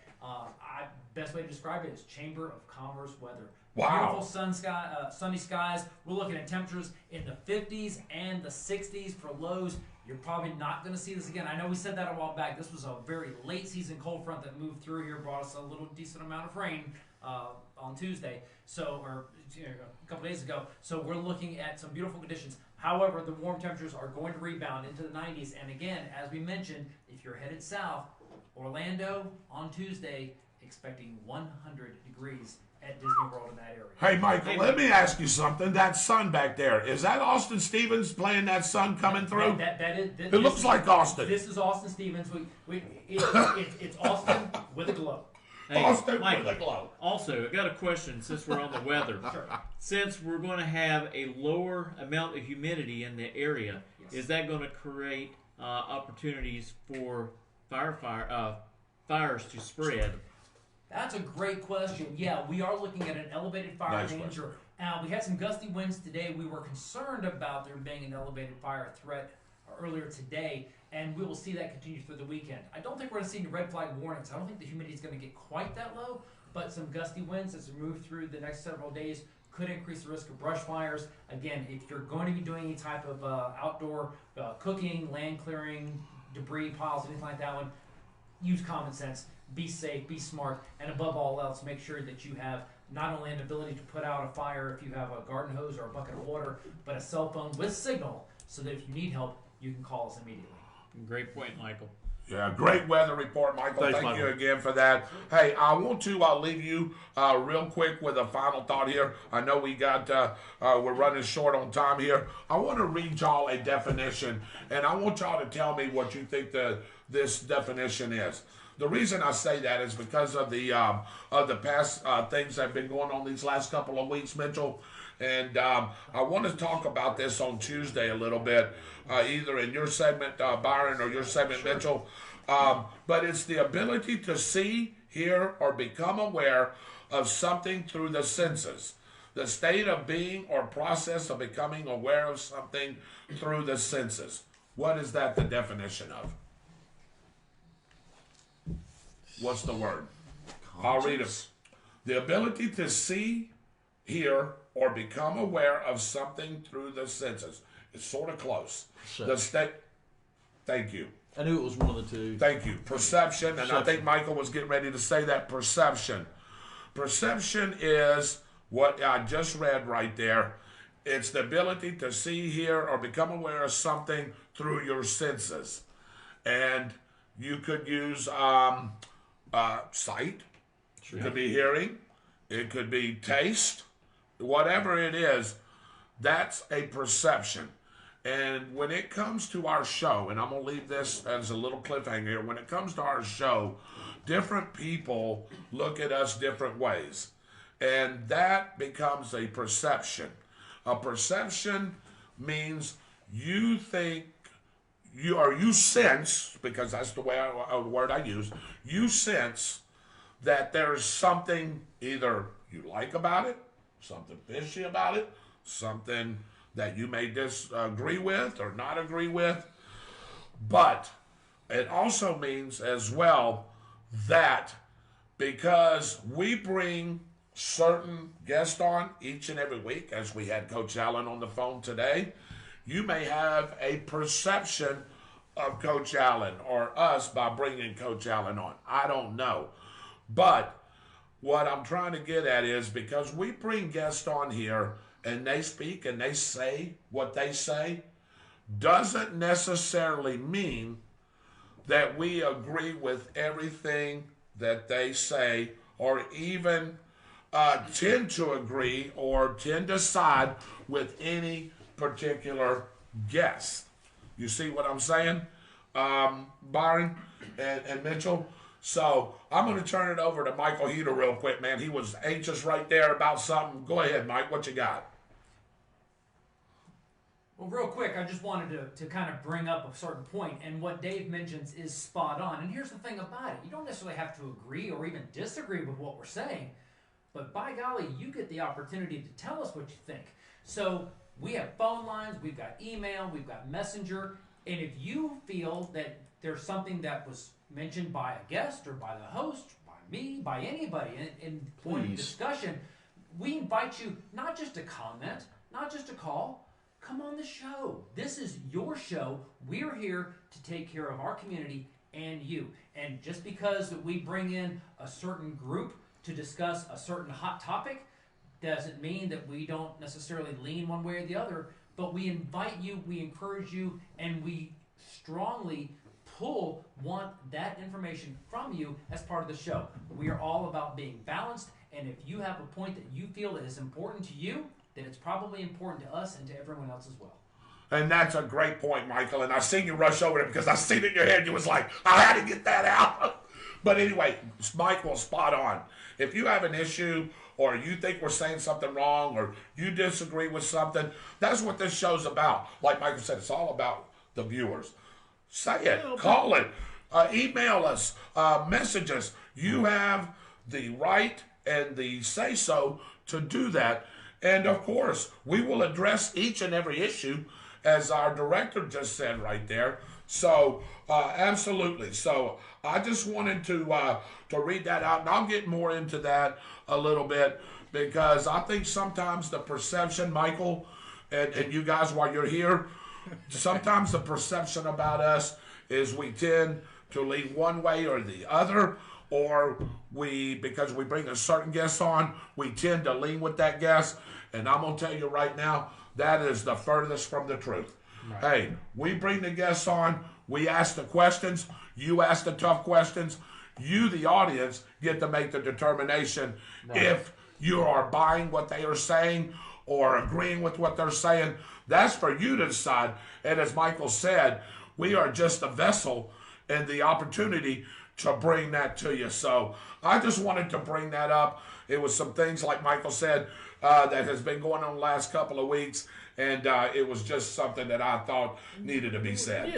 best way to describe it is Chamber of Commerce weather. Wow. Beautiful sunny skies. We're looking at temperatures in the 50s and the 60s for lows. You're probably not going to see this again. I know we said that a while back. This was a very late season cold front that moved through here, brought us a little decent amount of rain on Tuesday, or a couple days ago. So we're looking at some beautiful conditions. However, the warm temperatures are going to rebound into the 90s. And again, as we mentioned, if you're headed south, Orlando on Tuesday, expecting 100 degrees at Disney World in that area. Hey, Michael, let me ask you something. That sun back there, is that Austin Stevens playing that sun coming through? It looks like Austin. This is Austin Stevens. It's Austin with a glow. Hey, Austin Mike, with a glow. Also, I got a question since we're on the weather. Sure. Since we're going to have a lower amount of humidity in the area, is that going to create opportunities for fires to spread? That's a great question. Yeah, we are looking at an elevated fire danger. We had some gusty winds today. We were concerned about there being an elevated fire threat earlier today, and we will see that continue through the weekend. I don't think we're going to see any red flag warnings. I don't think the humidity is going to get quite that low, but some gusty winds as we move through the next several days could increase the risk of brush fires. Again, if you're going to be doing any type of outdoor cooking, land clearing, debris piles, anything like that one, use common sense. Be safe, be smart, and above all else, make sure that you have not only an ability to put out a fire if you have a garden hose or a bucket of water, but a cell phone with signal so that if you need help, you can call us immediately. Great point, Michael. Yeah, great weather report, Michael. Thanks, Thank you Michael. again for that. Hey, I want to leave you real quick with a final thought here. I know we got we're running short on time here. I want to read y'all a definition, and I want y'all to tell me what you think this definition is. The reason I say that is because of the past things that have been going on these last couple of weeks, Mitchell. And I want to talk about this on Tuesday a little bit, either in your segment, Byron, or your segment, Mitchell. But it's the ability to see, hear, or become aware of something through the senses. The state of being or process of becoming aware of something through the senses. What is that the definition of? What's the word? I'll read it. The ability to see, hear, or become aware of something through the senses. It's sort of close. The state. Thank you. I knew it was one of the two. Thank you. Perception, and I Perception. think Michael was getting ready to say that. Perception. Perception is what I just read right there. It's the ability to see, hear, or become aware of something through your senses. And you could use sight. It could be hearing. It could be taste. Whatever it is, that's a perception. And when it comes to our show, and I'm going to leave this as a little cliffhanger here, when it comes to our show, different people look at us different ways. And that becomes a perception. A perception means you think, you sense, because that's the word I use, you sense that there's something either you like about it, something fishy about it, something that you may disagree with or not agree with. But it also means as well that because we bring certain guests on each and every week, as we had Coach Allen on the phone today, you may have a perception of Coach Allen or us by bringing Coach Allen on. I don't know. But what I'm trying to get at is because we bring guests on here and they speak and they say what they say, doesn't necessarily mean that we agree with everything that they say or even tend to agree or tend to side with any particular guest. You see what I'm saying, Byron and Mitchell? So I'm going to turn it over to Michael Heater real quick, man. He was anxious right there about something. Go ahead, Mike. What you got? Well, real quick, I just wanted to kind of bring up a certain point, and what Dave mentions is spot on. And here's the thing about it. You don't necessarily have to agree or even disagree with what we're saying, but by golly, you get the opportunity to tell us what you think. So we have phone lines, we've got email, we've got messenger, and if you feel that there's something that was mentioned by a guest or by the host, by me, by anybody in point of discussion, we invite you not just to comment, not just to call, come on the show. This is your show. We're here to take care of our community and you. And just because we bring in a certain group to discuss a certain hot topic doesn't mean that we don't necessarily lean one way or the other, but we invite you, we encourage you, and we strongly want that information from you as part of the show. We are all about being balanced, and if you have a point that you feel that is important to you, then it's probably important to us and to everyone else as well. And that's a great point, Michael. And I seen you rush over it because I seen it in your head. You was like, I had to get that out. But anyway, Michael, spot on. If you have an issue or you think we're saying something wrong or you disagree with something, that's what this show's about. Like Michael said, it's all about the viewers. Say it, call it, email us, message us. You have the right and the say-so to do that. And of course, we will address each and every issue, as our director just said right there. So, absolutely. So, I just wanted to read that out, and I'll get more into that a little bit because I think sometimes the perception, Michael, and you guys while you're here, sometimes the perception about us is we tend to lean one way or the other, or because we bring a certain guest on, we tend to lean with that guest. And I'm going to tell you right now, that is the furthest from the truth. Right. Hey, we bring the guests on, we ask the questions, you ask the tough questions, you, the audience, get to make the determination if you are buying what they are saying or agreeing with what they're saying. That's for you to decide. And as Michael said, we are just a vessel and the opportunity to bring that to you. So I just wanted to bring that up. It was some things, like Michael said, that has been going on the last couple of weeks, and it was just something that I thought needed to be said.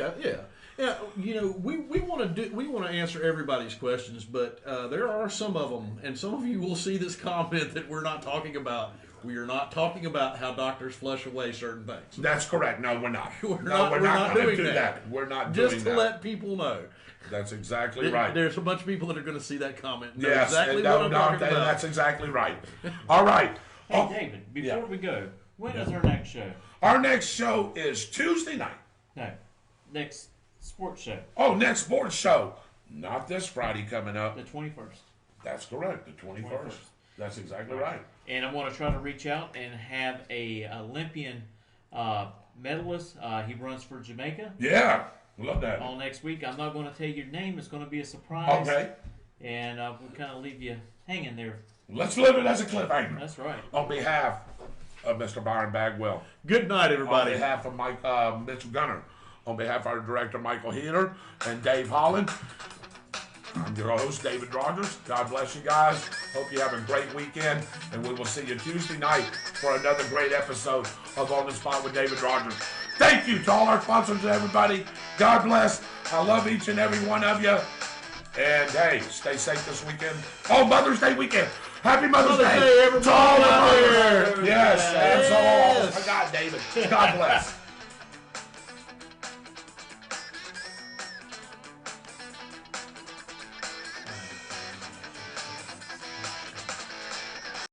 Yeah. You know, we want to answer everybody's questions, but there are some of them, and some of you will see this comment that we're not talking about. We are not talking about how doctors flush away certain things. That's correct. No, we're not. We're not going to doing do that. We're not doing that. Just to let people know. That's exactly right. There's a bunch of people that are going to see that comment. Yes, exactly what I'm talking about. That's exactly right. All right. Hey, David, before we go, when is our next show? Our next show is Tuesday night. No, next sports show. Oh, next sports show. Not this Friday coming up. The 21st. That's correct, the 21st. That's exactly right. And I want to try to reach out and have a Olympian medalist. He runs for Jamaica. Yeah, love that. All next week. I'm not going to tell you your name. It's going to be a surprise. Okay. And we'll kind of leave you hanging there. Let's live it as a cliffhanger. That's right. On behalf of Mr. Byron Bagwell. Good night, everybody. On behalf of Mitchell Gunner. On behalf of our director, Michael Heater, and Dave Holland. I'm your host, David Rodgers. God bless you guys. Hope you have a great weekend, and we will see you Tuesday night for another great episode of On the Spot with David Rodgers. Thank you to all our sponsors and everybody. God bless. I love each and every one of you. And hey, stay safe this weekend. Oh, Mother's Day weekend. Happy Mother's Day, everybody. To all the mothers. Yes, and so all. I forgot, David. God bless.